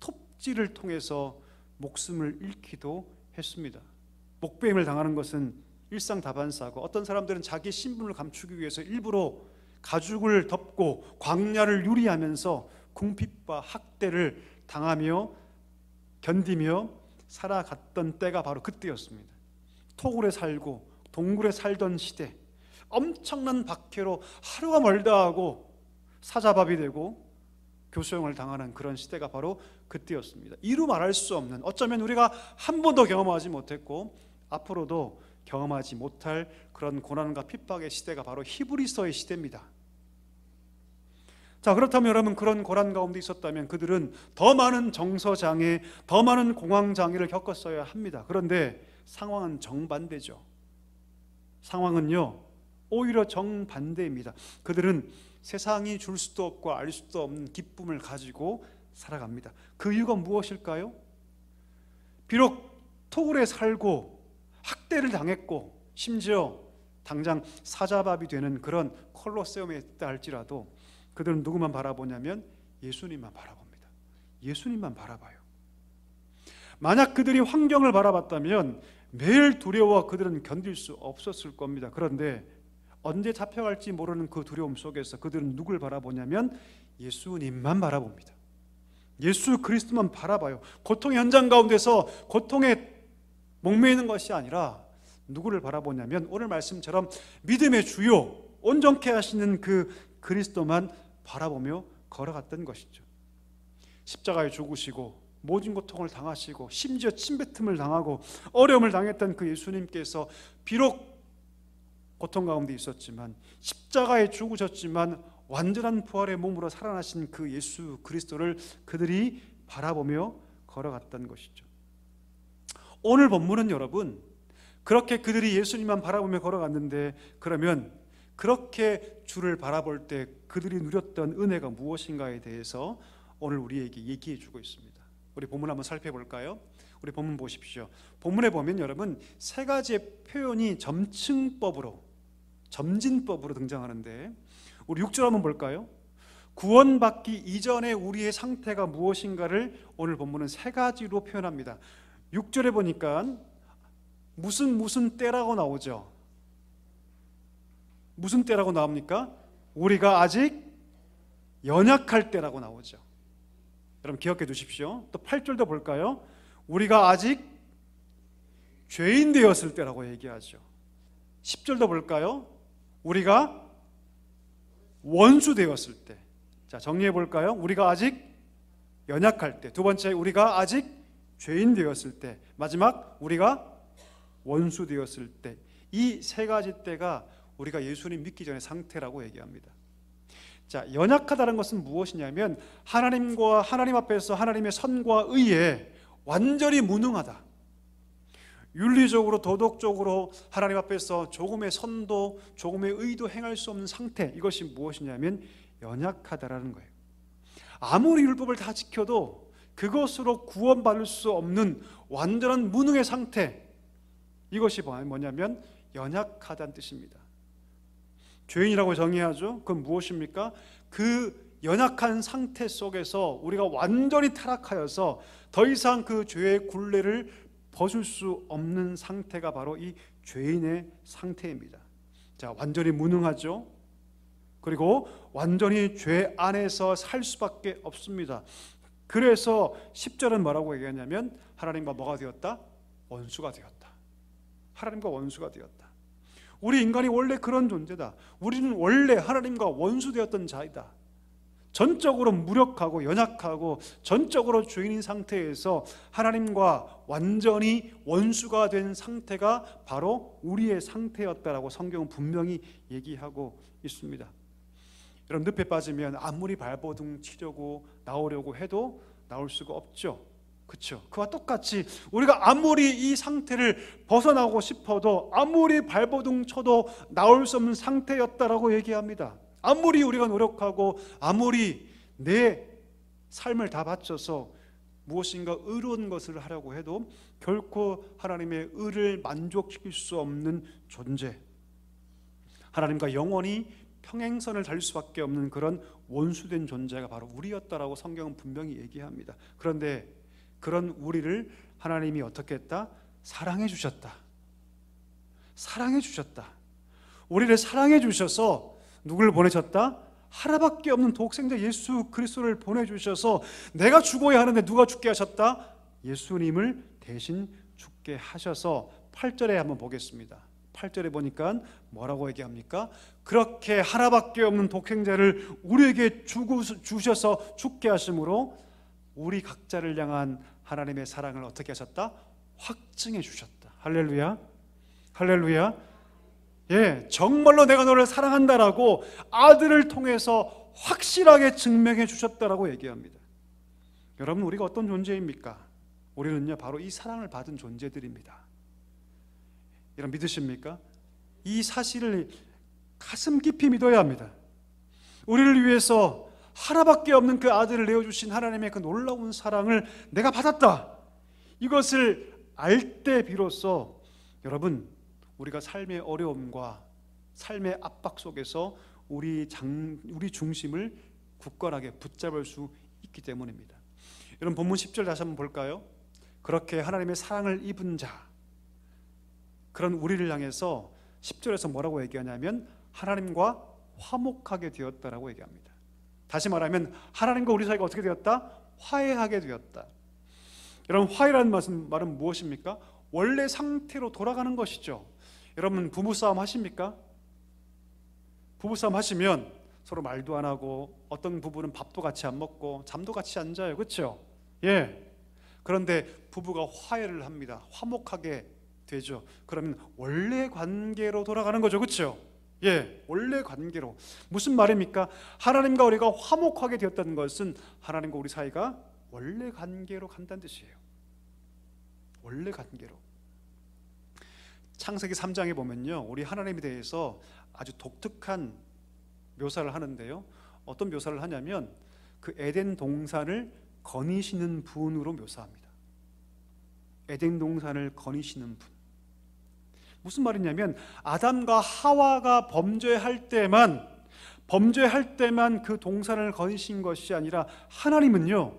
톱질을 통해서 목숨을 잃기도 했습니다. 목배임을 당하는 것은 일상다반사고, 어떤 사람들은 자기 신분을 감추기 위해서 일부러 가죽을 덮고 광야를 유리하면서 궁핍과 학대를 당하며 견디며 살아갔던 때가 바로 그때였습니다. 토굴에 살고 동굴에 살던 시대, 엄청난 박해로 하루가 멀다 하고 사자밥이 되고 교수형을 당하는 그런 시대가 바로 그때였습니다. 이루 말할 수 없는, 어쩌면 우리가 한 번도 경험하지 못했고 앞으로도 경험하지 못할 그런 고난과 핍박의 시대가 바로 히브리서의 시대입니다. 자, 그렇다면 여러분, 그런 고난 가운데 있었다면 그들은 더 많은 정서장애, 더 많은 공황장애를 겪었어야 합니다. 그런데 상황은 정반대죠. 상황은요, 오히려 정반대입니다. 그들은 세상이 줄 수도 없고 알 수도 없는 기쁨을 가지고 살아갑니다. 그 이유가 무엇일까요? 비록 토굴에 살고 학대를 당했고 심지어 당장 사자밥이 되는 그런 콜로세움에 있다 할지라도 그들은 누구만 바라보냐면 예수님만 바라봅니다. 예수님만 바라봐요. 만약 그들이 환경을 바라봤다면 매일 두려워 그들은 견딜 수 없었을 겁니다. 그런데 언제 잡혀갈지 모르는 그 두려움 속에서 그들은 누굴 바라보냐면 예수님만 바라봅니다. 예수 그리스도만 바라봐요. 고통의 현장 가운데서 고통에 목매이는 것이 아니라 누구를 바라보냐면 오늘 말씀처럼 믿음의 주요 온전케 하시는 그 그리스도만 바라보며 걸어갔던 것이죠. 십자가에 죽으시고 모든 고통을 당하시고 심지어 침뱉음을 당하고 어려움을 당했던 그 예수님께서 비록 고통 가운데 있었지만 십자가에 죽으셨지만 완전한 부활의 몸으로 살아나신 그 예수 그리스도를 그들이 바라보며 걸어갔던 것이죠. 오늘 본문은 여러분, 그렇게 그들이 예수님만 바라보며 걸어갔는데 그러면 그렇게 주를 바라볼 때 그들이 누렸던 은혜가 무엇인가에 대해서 오늘 우리에게 얘기해 주고 있습니다. 우리 본문 한번 살펴볼까요? 우리 본문 보십시오. 본문에 보면 여러분 세 가지의 표현이 점진법으로 등장하는데 우리 6절 한번 볼까요? 구원받기 이전에 우리의 상태가 무엇인가를 오늘 본문은 세 가지로 표현합니다. 6절에 보니까 무슨 때라고 나오죠? 무슨 때라고 나옵니까? 우리가 아직 연약할 때라고 나오죠. 여러분 기억해 두십시오. 또 8절도 볼까요? 우리가 아직 죄인 되었을 때라고 얘기하죠. 10절도 볼까요? 우리가 원수 되었을 때. 자, 정리해 볼까요? 우리가 아직 연약할 때. 두 번째, 우리가 아직 죄인 되었을 때. 마지막, 우리가 원수 되었을 때. 이 세 가지 때가 우리가 예수님 믿기 전의 상태라고 얘기합니다. 자, 연약하다는 것은 무엇이냐면 하나님 앞에서 하나님의 선과 의에 완전히 무능하다. 윤리적으로 도덕적으로 하나님 앞에서 조금의 선도 조금의 의도 행할 수 없는 상태, 이것이 무엇이냐면 연약하다라는 거예요. 아무리 율법을 다 지켜도 그것으로 구원받을 수 없는 완전한 무능의 상태, 이것이 뭐냐면 연약하다는 뜻입니다. 죄인이라고 정의하죠. 그건 무엇입니까? 그 연약한 상태 속에서 우리가 완전히 타락하여서 더 이상 그 죄의 굴레를 벗을 수 없는 상태가 바로 이 죄인의 상태입니다. 자, 완전히 무능하죠. 그리고 완전히 죄 안에서 살 수밖에 없습니다. 그래서 10절은 뭐라고 얘기하냐면 하나님과 뭐가 되었다? 원수가 되었다. 하나님과 원수가 되었다. 우리 인간이 원래 그런 존재다. 우리는 원래 하나님과 원수되었던 자이다. 전적으로 무력하고 연약하고 전적으로 죄인인 상태에서 하나님과 완전히 원수가 된 상태가 바로 우리의 상태였다라고 성경은 분명히 얘기하고 있습니다. 여러분, 늪에 빠지면 아무리 발버둥 치려고 나오려고 해도 나올 수가 없죠. 그렇죠? 그와 똑같이 우리가 아무리 이 상태를 벗어나고 싶어도 아무리 발버둥 쳐도 나올 수 없는 상태였다라고 얘기합니다. 아무리 우리가 노력하고 아무리 내 삶을 다 바쳐서 무엇인가 의로운 것을 하려고 해도 결코 하나님의 의를 만족시킬 수 없는 존재, 하나님과 영원히 평행선을 달릴 수밖에 없는 그런 원수된 존재가 바로 우리였다라고 성경은 분명히 얘기합니다. 그런데 그런 우리를 하나님이 어떻게 했다? 사랑해 주셨다. 사랑해 주셨다. 우리를 사랑해 주셔서 누구를 보내셨다? 하나밖에 없는 독생자 예수 그리스도를 보내주셔서 내가 죽어야 하는데 누가 죽게 하셨다? 예수님을 대신 죽게 하셔서 8절에 한번 보겠습니다. 8절에 보니까 뭐라고 얘기합니까? 그렇게 하나밖에 없는 독생자를 우리에게 주셔서 죽게 하심으로 우리 각자를 향한 하나님의 사랑을 어떻게 하셨다? 확증해 주셨다. 할렐루야, 할렐루야. 예, 정말로 내가 너를 사랑한다라고 아들을 통해서 확실하게 증명해 주셨다라고 얘기합니다. 여러분, 우리가 어떤 존재입니까? 우리는요 바로 이 사랑을 받은 존재들입니다. 여러분 믿으십니까? 이 사실을 가슴 깊이 믿어야 합니다. 우리를 위해서 하나밖에 없는 그 아들을 내어주신 하나님의 그 놀라운 사랑을 내가 받았다, 이것을 알 때 비로소 여러분 우리가 삶의 어려움과 삶의 압박 속에서 우리 중심을 굳건하게 붙잡을 수 있기 때문입니다. 여러분 본문 10절 다시 한번 볼까요? 그렇게 하나님의 사랑을 입은 자, 그런 우리를 향해서 10절에서 뭐라고 얘기하냐면 하나님과 화목하게 되었다라고 얘기합니다. 다시 말하면 하나님과 우리 사이가 어떻게 되었다? 화해하게 되었다. 여러분 화해라는 말은 무엇입니까? 원래 상태로 돌아가는 것이죠. 여러분 부부싸움 하십니까? 부부싸움 하시면 서로 말도 안 하고 어떤 부부는 밥도 같이 안 먹고 잠도 같이 안 자요. 그렇죠? 예. 그런데 부부가 화해를 합니다. 화목하게 되죠. 그러면 원래 관계로 돌아가는 거죠. 그렇죠? 예. 원래 관계로. 무슨 말입니까? 하나님과 우리가 화목하게 되었다는 것은 하나님과 우리 사이가 원래 관계로 간다는 뜻이에요. 원래 관계로. 창세기 3장에 보면요, 우리 하나님에 대해서 아주 독특한 묘사를 하는데요, 어떤 묘사를 하냐면 그 에덴 동산을 거니시는 분으로 묘사합니다. 에덴 동산을 거니시는 분. 무슨 말이냐면 아담과 하와가 범죄할 때만 그 동산을 거니신 것이 아니라 하나님은요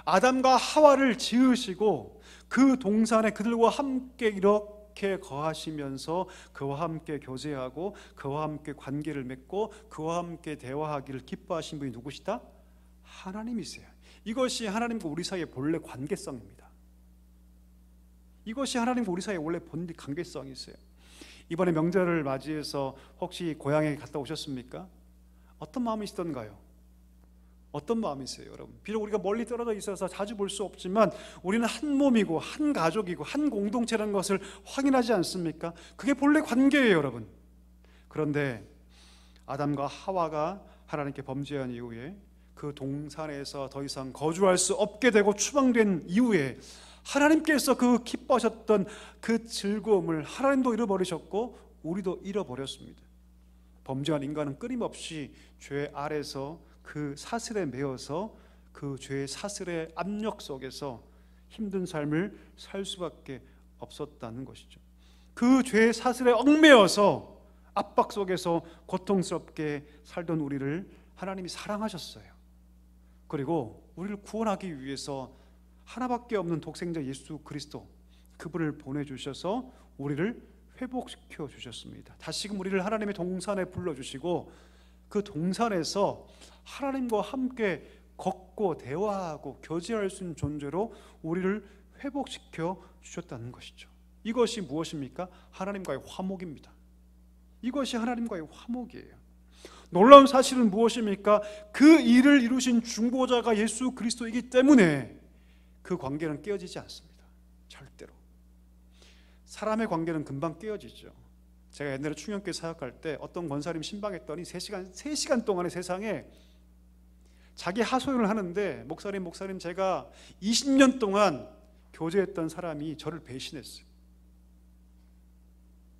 아담과 하와를 지으시고 그 동산에 그들과 함께 이렇게 거하시면서 그와 함께 교제하고 그와 함께 관계를 맺고 그와 함께 대화하기를 기뻐하신 분이 누구시다? 하나님이세요. 이것이 하나님과 우리 사이의 본래 관계성입니다. 이것이 하나님과 우리 사이의 원래 본래 관계성이세요. 이번에 명절을 맞이해서 혹시 고향에 갔다 오셨습니까? 어떤 마음이시던가요? 어떤 마음이세요, 여러분? 비록 우리가 멀리 떨어져 있어서 자주 볼 수 없지만 우리는 한 몸이고 한 가족이고 한 공동체라는 것을 확인하지 않습니까? 그게 본래 관계예요, 여러분. 그런데 아담과 하와가 하나님께 범죄한 이후에 그 동산에서 더 이상 거주할 수 없게 되고 추방된 이후에 하나님께서 그 기뻐하셨던 그 즐거움을 하나님도 잃어버리셨고 우리도 잃어버렸습니다. 범죄한 인간은 끊임없이 죄 아래서 그 사슬에 매여서 그 죄의 사슬의 압력 속에서 힘든 삶을 살 수밖에 없었다는 것이죠. 그 죄의 사슬에 얽매여서 압박 속에서 고통스럽게 살던 우리를 하나님이 사랑하셨어요. 그리고 우리를 구원하기 위해서 하나밖에 없는 독생자 예수 그리스도, 그분을 보내주셔서 우리를 회복시켜 주셨습니다. 다시금 우리를 하나님의 동산에 불러주시고 그 동산에서 하나님과 함께 걷고 대화하고 교제할 수 있는 존재로 우리를 회복시켜 주셨다는 것이죠. 이것이 무엇입니까? 하나님과의 화목입니다. 이것이 하나님과의 화목이에요. 놀라운 사실은 무엇입니까? 그 일을 이루신 중보자가 예수 그리스도이기 때문에 그 관계는 깨어지지 않습니다. 절대로. 사람의 관계는 금방 깨어지죠. 제가 옛날에 충영교회 사역할 때 어떤 권사님 신방했더니 3시간 동안의 세상에 자기 하소연을 하는데 목사님 제가 20년 동안 교제했던 사람이 저를 배신했어요.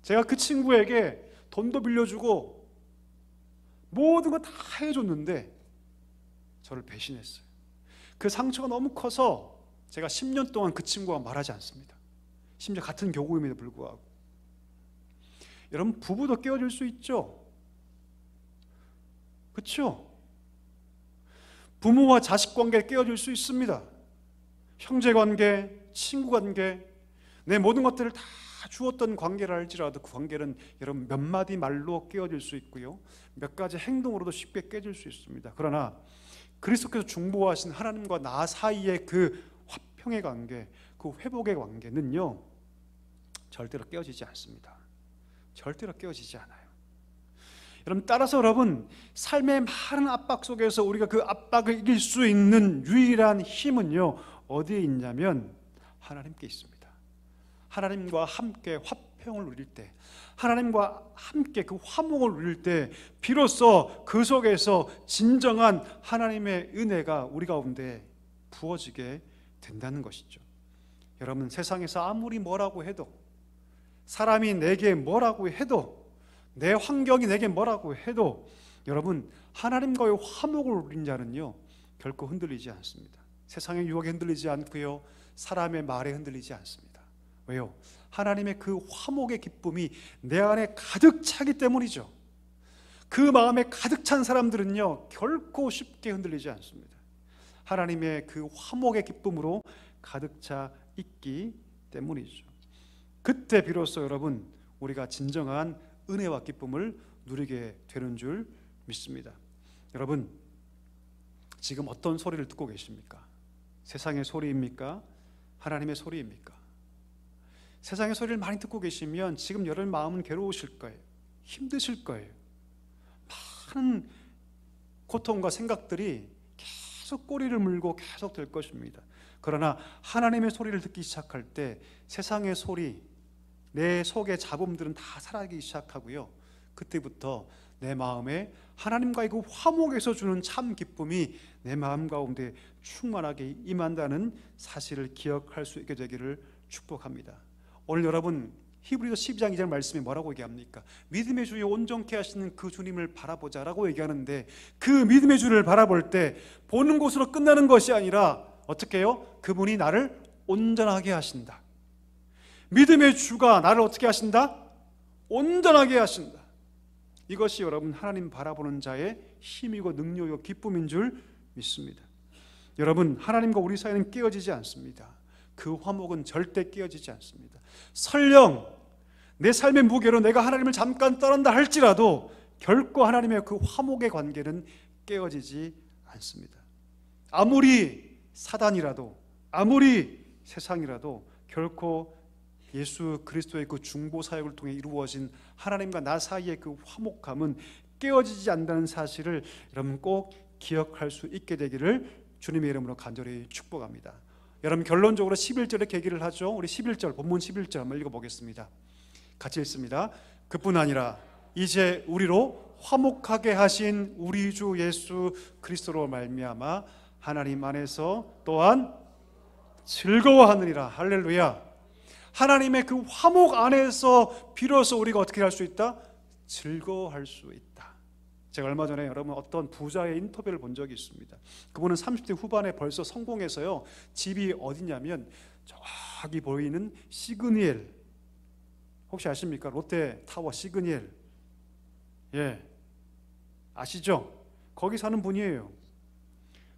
제가 그 친구에게 돈도 빌려주고 모든 거 다 해줬는데 저를 배신했어요. 그 상처가 너무 커서 제가 10년 동안 그 친구와 말하지 않습니다. 심지어 같은 교구임에도 불구하고. 여러분, 부부도 깨어질 수 있죠? 그렇죠? 부모와 자식 관계 깨어질 수 있습니다. 형제 관계, 친구 관계, 내 모든 것들을 다 주었던 관계를 알지라도 그 관계는 여러분 몇 마디 말로 깨어질 수 있고요, 몇 가지 행동으로도 쉽게 깨질 수 있습니다. 그러나 그리스도께서 중보하신 하나님과 나 사이의 그 화평의 관계, 그 회복의 관계는요 절대로 깨어지지 않습니다. 절대로 깨어지지 않아요. 여러분, 따라서 여러분, 삶의 많은 압박 속에서 우리가 그 압박을 이길 수 있는 유일한 힘은요 어디에 있냐면 하나님께 있습니다. 하나님과 함께 화평을 누릴 때, 하나님과 함께 그 화목을 누릴 때 비로소 그 속에서 진정한 하나님의 은혜가 우리 가운데 부어지게 된다는 것이죠. 여러분, 세상에서 아무리 뭐라고 해도, 사람이 내게 뭐라고 해도, 내 환경이 내게 뭐라고 해도 여러분, 하나님과의 화목을 누린 자는요 결코 흔들리지 않습니다. 세상의 유혹에 흔들리지 않고요, 사람의 말에 흔들리지 않습니다. 왜요? 하나님의 그 화목의 기쁨이 내 안에 가득 차기 때문이죠. 그 마음에 가득 찬 사람들은요 결코 쉽게 흔들리지 않습니다. 하나님의 그 화목의 기쁨으로 가득 차 있기 때문이죠. 그때 비로소 여러분, 우리가 진정한 은혜와 기쁨을 누리게 되는 줄 믿습니다. 여러분, 지금 어떤 소리를 듣고 계십니까? 세상의 소리입니까? 하나님의 소리입니까? 세상의 소리를 많이 듣고 계시면 지금 여러분 마음은 괴로우실 거예요. 힘드실 거예요. 많은 고통과 생각들이 계속 꼬리를 물고 계속 될 것입니다. 그러나 하나님의 소리를 듣기 시작할 때 세상의 소리, 내 속의 잡음들은 다 사라지기 시작하고요, 그때부터 내 마음에 하나님과의 그 화목에서 주는 참 기쁨이 내 마음 가운데 충만하게 임한다는 사실을 기억할 수 있게 되기를 축복합니다. 오늘 여러분, 히브리서 12장 2절 말씀이 뭐라고 얘기합니까? 믿음의 주여 온전케 하시는 그 주님을 바라보자라고 얘기하는데, 그 믿음의 주를 바라볼 때 보는 것으로 끝나는 것이 아니라 어떻게 해요? 그분이 나를 온전하게 하신다. 믿음의 주가 나를 어떻게 하신다? 온전하게 하신다. 이것이 여러분 하나님 바라보는 자의 힘이고 능력이고 기쁨인 줄 믿습니다. 여러분, 하나님과 우리 사이는 깨어지지 않습니다. 그 화목은 절대 깨어지지 않습니다. 설령 내 삶의 무게로 내가 하나님을 잠깐 떠난다 할지라도 결코 하나님의 그 화목의 관계는 깨어지지 않습니다. 아무리 사단이라도, 아무리 세상이라도 결코 예수 그리스도의 그 중보 사역을 통해 이루어진 하나님과 나 사이의 그 화목함은 깨어지지 않는다는 사실을 여러분 꼭 기억할 수 있게 되기를 주님의 이름으로 간절히 축복합니다. 여러분, 결론적으로 11절에 계기를 하죠. 우리 11절, 본문 11절 한번 읽어보겠습니다. 같이 읽습니다. 그뿐 아니라 이제 우리로 화목하게 하신 우리 주 예수 그리스도로 말미암아 하나님 안에서 또한 즐거워하느니라. 할렐루야. 하나님의 그 화목 안에서 비로소 우리가 어떻게 할 수 있다? 즐거워할 수 있다. 제가 얼마 전에 여러분 어떤 부자의 인터뷰를 본 적이 있습니다. 그분은 30대 후반에 벌써 성공해서요, 집이 어디냐면 저기 보이는 시그니엘, 혹시 아십니까? 롯데타워 시그니엘, 예, 아시죠? 거기 사는 분이에요.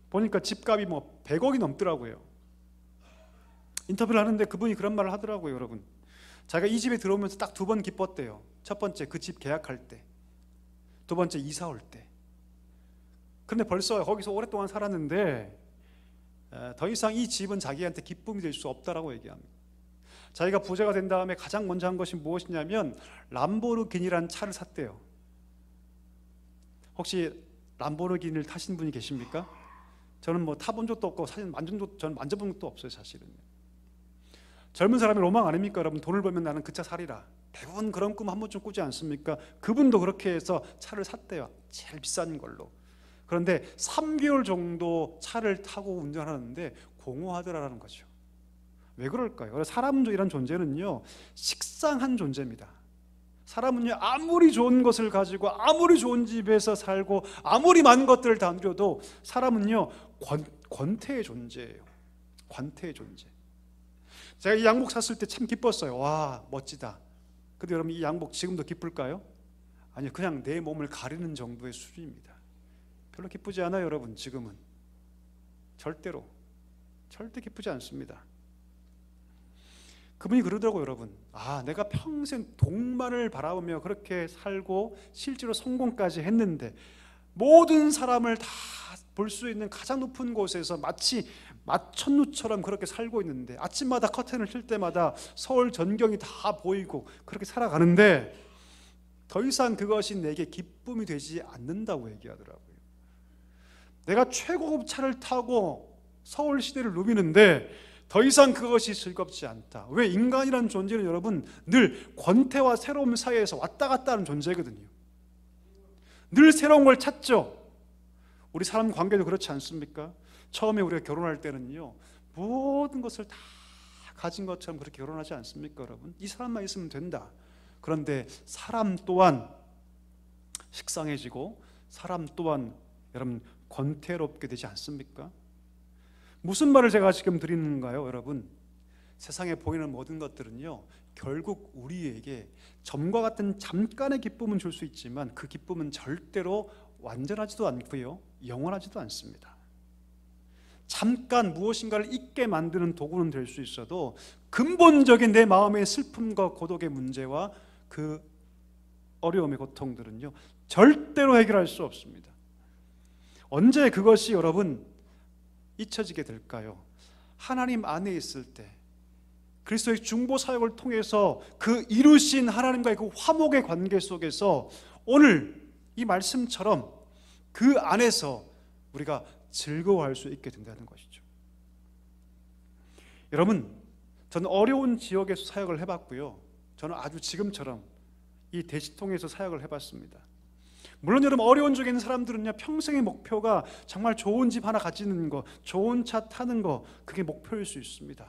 보니까 집값이 뭐 100억이 넘더라고요. 인터뷰를 하는데 그분이 그런 말을 하더라고요. 여러분, 자기가 이 집에 들어오면서 딱 2번 기뻤대요. 첫 번째 그 집 계약할 때, 두 번째 이사 올 때. 그런데 벌써 거기서 오랫동안 살았는데 더 이상 이 집은 자기한테 기쁨이 될 수 없다라고 얘기합니다. 자기가 부자가 된 다음에 가장 먼저 한 것이 무엇이냐면 람보르기니라는 차를 샀대요. 혹시 람보르기니를 타신 분이 계십니까? 저는 뭐 타본 적도 없고 사실 저는 만져본 적도 없어요. 사실은 젊은 사람의 로망 아닙니까? 여러분, 돈을 벌면 나는 그 차 사리라. 대부분 그런 꿈 한 번쯤 꾸지 않습니까? 그분도 그렇게 해서 차를 샀대요. 제일 비싼 걸로. 그런데 3개월 정도 차를 타고 운전하는데 공허하더라는 거죠. 왜 그럴까요? 사람은 이런 존재는요, 식상한 존재입니다. 사람은요, 아무리 좋은 것을 가지고 아무리 좋은 집에서 살고 아무리 많은 것들을 다 누려도 사람은요 권태의 존재예요. 관태의 존재. 제가 이 양복 샀을 때 참 기뻤어요. 와, 멋지다. 근데 여러분, 이 양복 지금도 기쁠까요? 아니요, 그냥 내 몸을 가리는 정도의 수준입니다. 별로 기쁘지 않아요, 여러분. 지금은 절대 기쁘지 않습니다. 그분이 그러더라고요, 여러분. 내가 평생 돈만을 바라보며 그렇게 살고 실제로 성공까지 했는데 모든 사람을 다 볼 수 있는 가장 높은 곳에서 마치 마천루처럼 그렇게 살고 있는데, 아침마다 커튼을 틀 때마다 서울 전경이 다 보이고 그렇게 살아가는데 더 이상 그것이 내게 기쁨이 되지 않는다고 얘기하더라고요. 내가 최고급 차를 타고 서울 시내를 누비는데 더 이상 그것이 즐겁지 않다. 왜? 인간이라는 존재는 여러분 늘 권태와 새로움 사이에서 왔다 갔다 하는 존재거든요. 늘 새로운 걸 찾죠. 우리 사람 관계도 그렇지 않습니까? 처음에 우리가 결혼할 때는요, 모든 것을 다 가진 것처럼 그렇게 결혼하지 않습니까, 여러분? 이 사람만 있으면 된다. 그런데 사람 또한 식상해지고 사람 또한 여러분 권태롭게 되지 않습니까? 무슨 말을 제가 지금 드리는가요, 여러분? 세상에 보이는 모든 것들은요, 결국 우리에게 점과 같은 잠깐의 기쁨은 줄 수 있지만 그 기쁨은 절대로 완전하지도 않고요, 영원하지도 않습니다. 잠깐 무엇인가를 잊게 만드는 도구는 될 수 있어도 근본적인 내 마음의 슬픔과 고독의 문제와 그 어려움의 고통들은요, 절대로 해결할 수 없습니다. 언제 그것이 여러분 잊혀지게 될까요? 하나님 안에 있을 때, 그리스도의 중보 사역을 통해서 그 이루신 하나님과의 그 화목의 관계 속에서 오늘 이 말씀처럼 그 안에서 우리가 즐거워할 수 있게 된다는 것이죠. 여러분, 저는 어려운 지역에서 사역을 해봤고요, 저는 아주 지금처럼 이 대치통에서 사역을 해봤습니다. 물론 여러분, 어려운 쪽에 있는 사람들은요, 평생의 목표가 정말 좋은 집 하나 가지는 거, 좋은 차 타는 거, 그게 목표일 수 있습니다.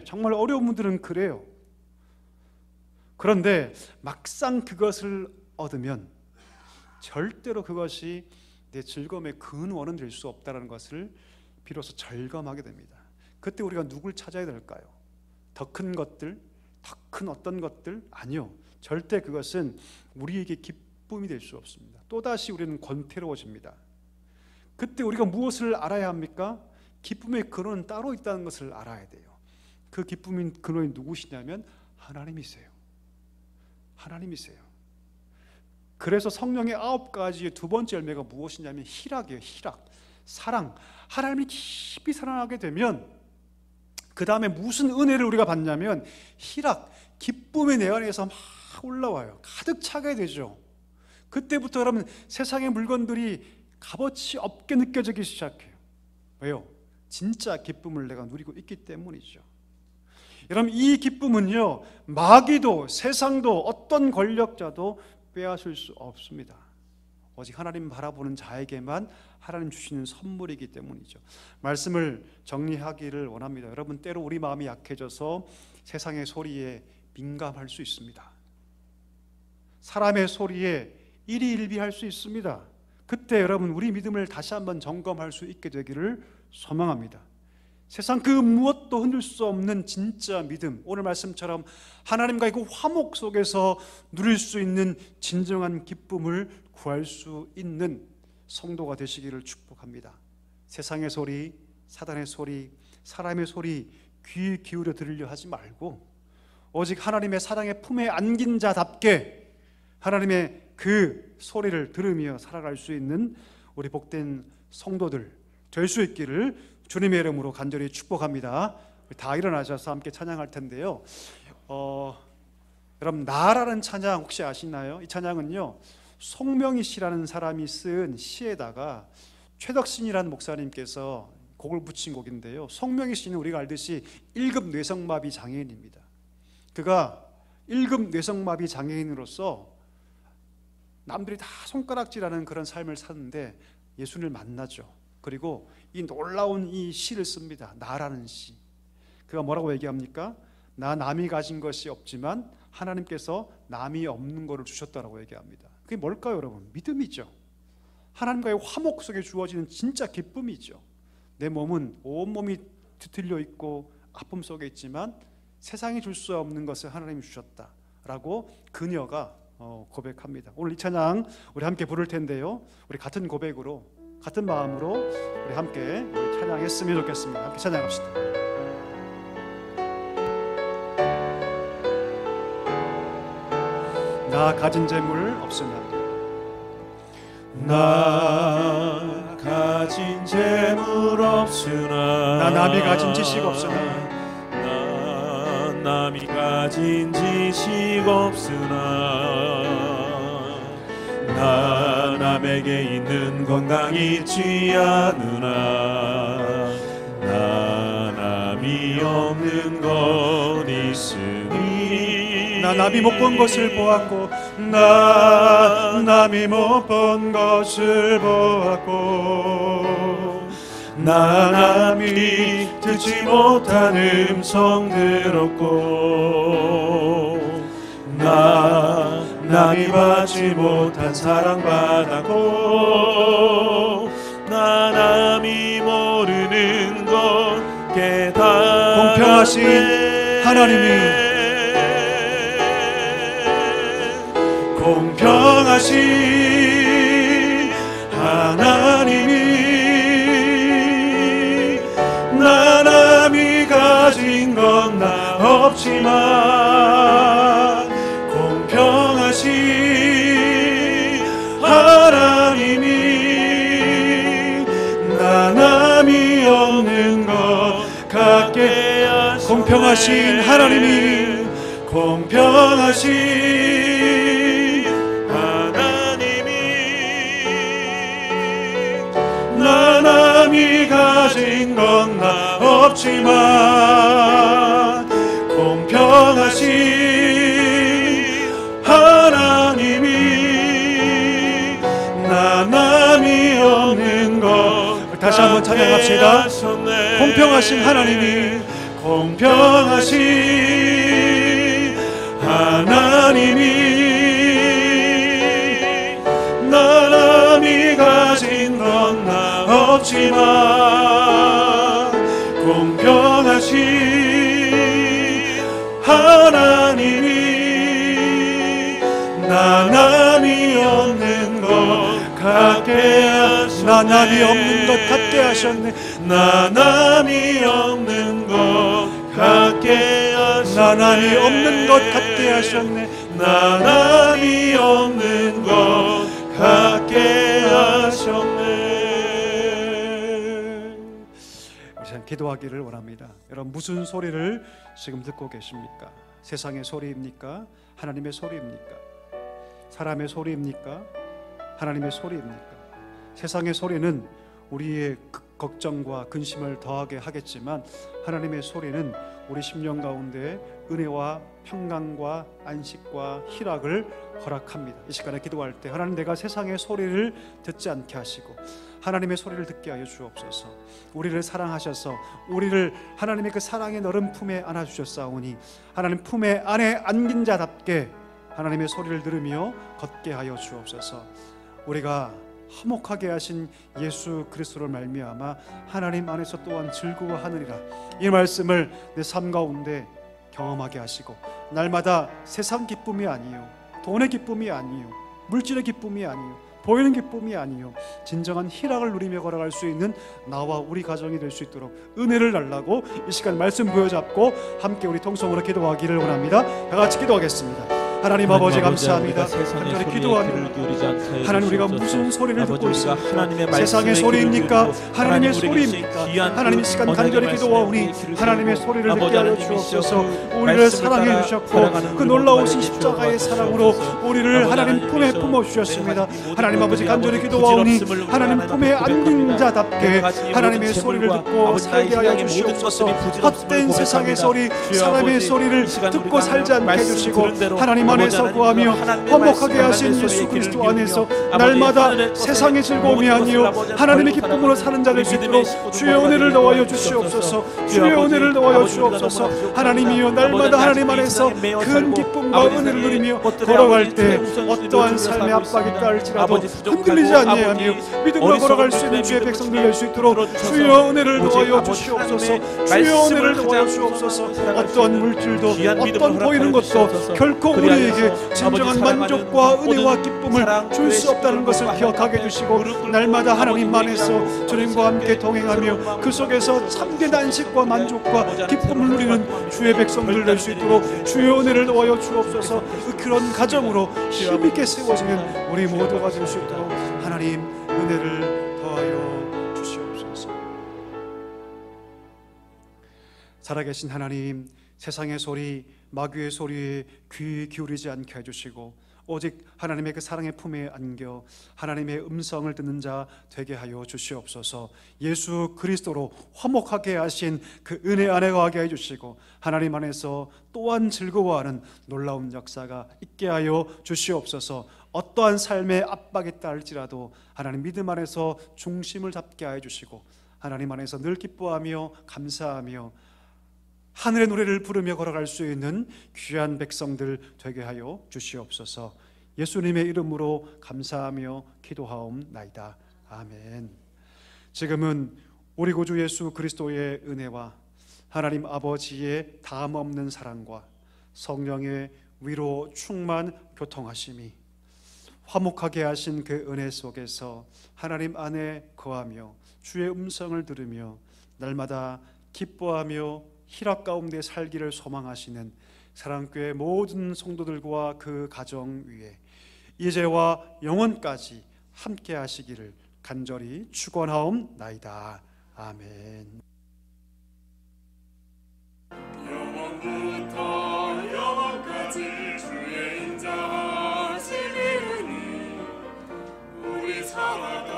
정말 어려운 분들은 그래요. 그런데 막상 그것을 얻으면 절대로 그것이 내 즐거움의 근원은 될 수 없다는 것을 비로소 절감하게 됩니다. 그때 우리가 누굴 찾아야 될까요? 더 큰 것들? 더 큰 어떤 것들? 아니요, 절대 그것은 우리에게 기쁨이 될 수 없습니다. 또다시 우리는 권태로워집니다. 그때 우리가 무엇을 알아야 합니까? 기쁨의 근원은 따로 있다는 것을 알아야 돼요. 그 기쁨의 근원이 누구시냐면 하나님이세요. 하나님이세요. 그래서 성령의 9가지의 두 번째 열매가 무엇이냐면 희락이에요. 희락, 사랑. 하나님을 깊이 사랑하게 되면 그 다음에 무슨 은혜를 우리가 받냐면 희락, 기쁨의 내 안에서 막 올라와요. 가득 차게 되죠. 그때부터 여러분 세상의 물건들이 값어치 없게 느껴지기 시작해요. 왜요? 진짜 기쁨을 내가 누리고 있기 때문이죠. 여러분, 이 기쁨은요, 마귀도 세상도 어떤 권력자도 빼앗을 수 없습니다. 오직 하나님 바라보는 자에게만 하나님 주시는 선물이기 때문이죠. 말씀을 정리하기를 원합니다. 여러분, 때로 우리 마음이 약해져서 세상의 소리에 민감할 수 있습니다. 사람의 소리에 일희일비할 수 있습니다. 그때 여러분, 우리 믿음을 다시 한번 점검할 수 있게 되기를 소망합니다. 세상 그 무엇도 흔들 수 없는 진짜 믿음, 오늘 말씀처럼 하나님과의 그 화목 속에서 누릴 수 있는 진정한 기쁨을 구할 수 있는 성도가 되시기를 축복합니다. 세상의 소리, 사단의 소리, 사람의 소리 귀 기울여 들으려 하지 말고 오직 하나님의 사랑의 품에 안긴 자답게 하나님의 그 소리를 들으며 살아갈 수 있는 우리 복된 성도들 될 수 있기를 주님의 이름으로 간절히 축복합니다. 다 일어나셔서 함께 찬양할 텐데요. 여러분, 나라는 찬양 혹시 아시나요? 이 찬양은요, 송명희 씨라는 사람이 쓴 시에다가 최덕신이라는 목사님께서 곡을 붙인 곡인데요. 송명희 씨는 우리가 알듯이 1급 뇌성마비 장애인입니다. 그가 1급 뇌성마비 장애인으로서 남들이 다 손가락질하는 그런 삶을 사는데 예수님을 만나죠. 그리고 이 놀라운 이 시를 씁니다. 나라는 시. 그가 뭐라고 얘기합니까? 나 남이 가진 것이 없지만 하나님께서 남이 없는 것을 주셨다라고 얘기합니다. 그게 뭘까요, 여러분? 믿음이죠. 하나님과의 화목 속에 주어지는 진짜 기쁨이죠. 내 몸은 온몸이 뒤틀려 있고 아픔 속에 있지만 세상이 줄 수 없는 것을 하나님이 주셨다라고 그녀가 고백합니다. 오늘 이 찬양 우리 함께 부를 텐데요, 우리 같은 고백으로 같은 마음으로 우리 함께 찬양했으면 좋겠습니다. 함께 찬양합시다. 나 가진 재물 없으나, 나 가진 재물 없으나, 나 남이 가진 지식 없으나, 나 남이 가진 지식 없으나, 나 남에게 있는 건강 있지 않으나, 나 남이 없는 것 있으니, 나 남이 못 본 것을 보았고, 나 남이 못 본 것을 보았고, 나 남이 듣지 못한 음성 들었고, 나 남이 받지 못한 사랑 받았고, 나 남이 모르는 것 깨달았네. 공평하신 하나님이, 공평하신 하나님이, 나 남이 가진 건 나 없지만, 공평하신 하나님이, 나 남이 없는 것 같게 하셨네. 공평하신 하나님이, 공평하신 나 남이 가진 건 나 없지만, 공평하신 하나님이, 나 남이 없는 것 다시 한번 찬양합시다. 공평하신 하나님이, 공평하신 하나님이, 나 남이 가진 건 나 없지만, 공평하신 하나님이, 나 남이 없는 것 같게 하셨네. 나 남이 없는 것 같게 하셨네. 나 남이 없는 것 같게 하셨네. 나 남이 없는 것 같게 하셨네. 나 남이 없는 것 같게 하셨네. 우리 기도하기를 원합니다. 여러분, 무슨 소리를 지금 듣고 계십니까? 세상의 소리입니까? 하나님의 소리입니까? 사람의 소리입니까? 하나님의 소리입니까? 세상의 소리는 우리의 걱정과 근심을 더하게 하겠지만, 하나님의 소리는 우리 심령 가운데 은혜와 평강과 안식과 희락을 허락합니다. 이 시간에 기도할 때 하나님, 내가 세상의 소리를 듣지 않게 하시고 하나님의 소리를 듣게 하여 주옵소서. 우리를 사랑하셔서 우리를 하나님의 그 사랑의 너른 품에 안아주셨사오니, 하나님 품에 안에 안긴 자답게 하나님의 소리를 들으며 걷게 하여 주옵소서. 우리가 화목하게 하신 예수 그리스도를 말미암아 하나님 안에서 또한 즐거워하느니라, 이 말씀을 내 삶 가운데 경험하게 하시고, 날마다 세상 기쁨이 아니요, 돈의 기쁨이 아니요, 물질의 기쁨이 아니요, 보이는 기쁨이 아니요, 진정한 희락을 누리며 걸어갈 수 있는 나와 우리 가정이 될 수 있도록 은혜를 달라고 이 시간 말씀 부여잡고 함께 우리 통성으로 기도하기를 원합니다. 다 같이 기도하겠습니다. 하나님 아버지 감사합니다. 간절히 기도하며, 하나님, 우리가 무슨 소리를 듣고 있습니까? 세상의 소리입니까? 하나님의 소리입니까? 하나님, 이 시간 간절히 기도하오니 하나님의 소리를 듣게 하여 주옵소서. 우리를 사랑해 주셨고 그 놀라우신 십자가의 사랑으로 우리를 하나님 품에 품어 주셨습니다. 하나님 아버지, 간절히 기도하오니 하나님 품에 안긴 자답게 하나님의 소리를 듣고 살게 하여 주시옵소서. 헛된 세상의 소리, 사람의 소리를 듣고 살지 않게 해주시고, 하나님 안에서 거하며 화목하게 하신 예수 그리스도 안에서 날마다 세상의 즐거움이 아니요 하나님의 기쁨으로 사는 자들 수 있도록 주의 은혜를 더하여 주시옵소서. 주의 은혜를 더하여 주옵소서. 하나님이여 날마다 하나님 안에서 큰 기쁨과 은혜를 누리며 걸어갈 때 어떠한 삶의 압박이 있다 할지라도 흔들리지 아니하며 믿음으로 걸어갈 수 있는 주의 백성들 될 수 있도록 주의 은혜를 더하여 주시옵소서. 주의 은혜를 더하여 주옵소서. 어떠한 물질도 어떤 보이는 것도 결코 우리에게 진정한 만족과 은혜와 기쁨을 줄 수 없다는 것을 기억하게 해주시고 날마다 하나님 안에서 주님과 함께 동행하며 그 속에서 참된 안식과 만족과 기쁨을 누리는 주의 백성들 될 수 있도록 주의 은혜를 더하여 주옵소서. 그런 가정으로 힘있게 세워지는 우리 모두가 될 수 있도록 하나님 은혜를 더하여 주시옵소서. 살아계신 하나님, 세상의 소리, 마귀의 소리에 귀 기울이지 않게 해주시고 오직 하나님의 그 사랑의 품에 안겨 하나님의 음성을 듣는 자 되게 하여 주시옵소서. 예수 그리스도로 화목하게 하신 그 은혜 안에 거하게 해주시고 하나님 안에서 또한 즐거워하는 놀라운 역사가 있게 하여 주시옵소서. 어떠한 삶의 압박이 있다 할지라도 하나님 믿음 안에서 중심을 잡게 하여 주시고 하나님 안에서 늘 기뻐하며 감사하며 하늘의 노래를 부르며 걸어갈 수 있는 귀한 백성들 되게 하여 주시옵소서. 예수님의 이름으로 감사하며 기도하옵나이다. 아멘. 지금은 우리 구주 예수 그리스도의 은혜와 하나님 아버지의 다함없는 사랑과 성령의 위로 충만 교통하심이 화목하게 하신 그 은혜 속에서 하나님 안에 거하며 주의 음성을 들으며 날마다 기뻐하며 희락 가운데 살기를 소망하시는 사랑교회 모든 성도들과 그 가정 위에 이제와 영원까지 함께 하시기를 간절히 축원하옵나이다. 아멘. 영원부터 영원까지 주의 인자하심이니 우리 살아가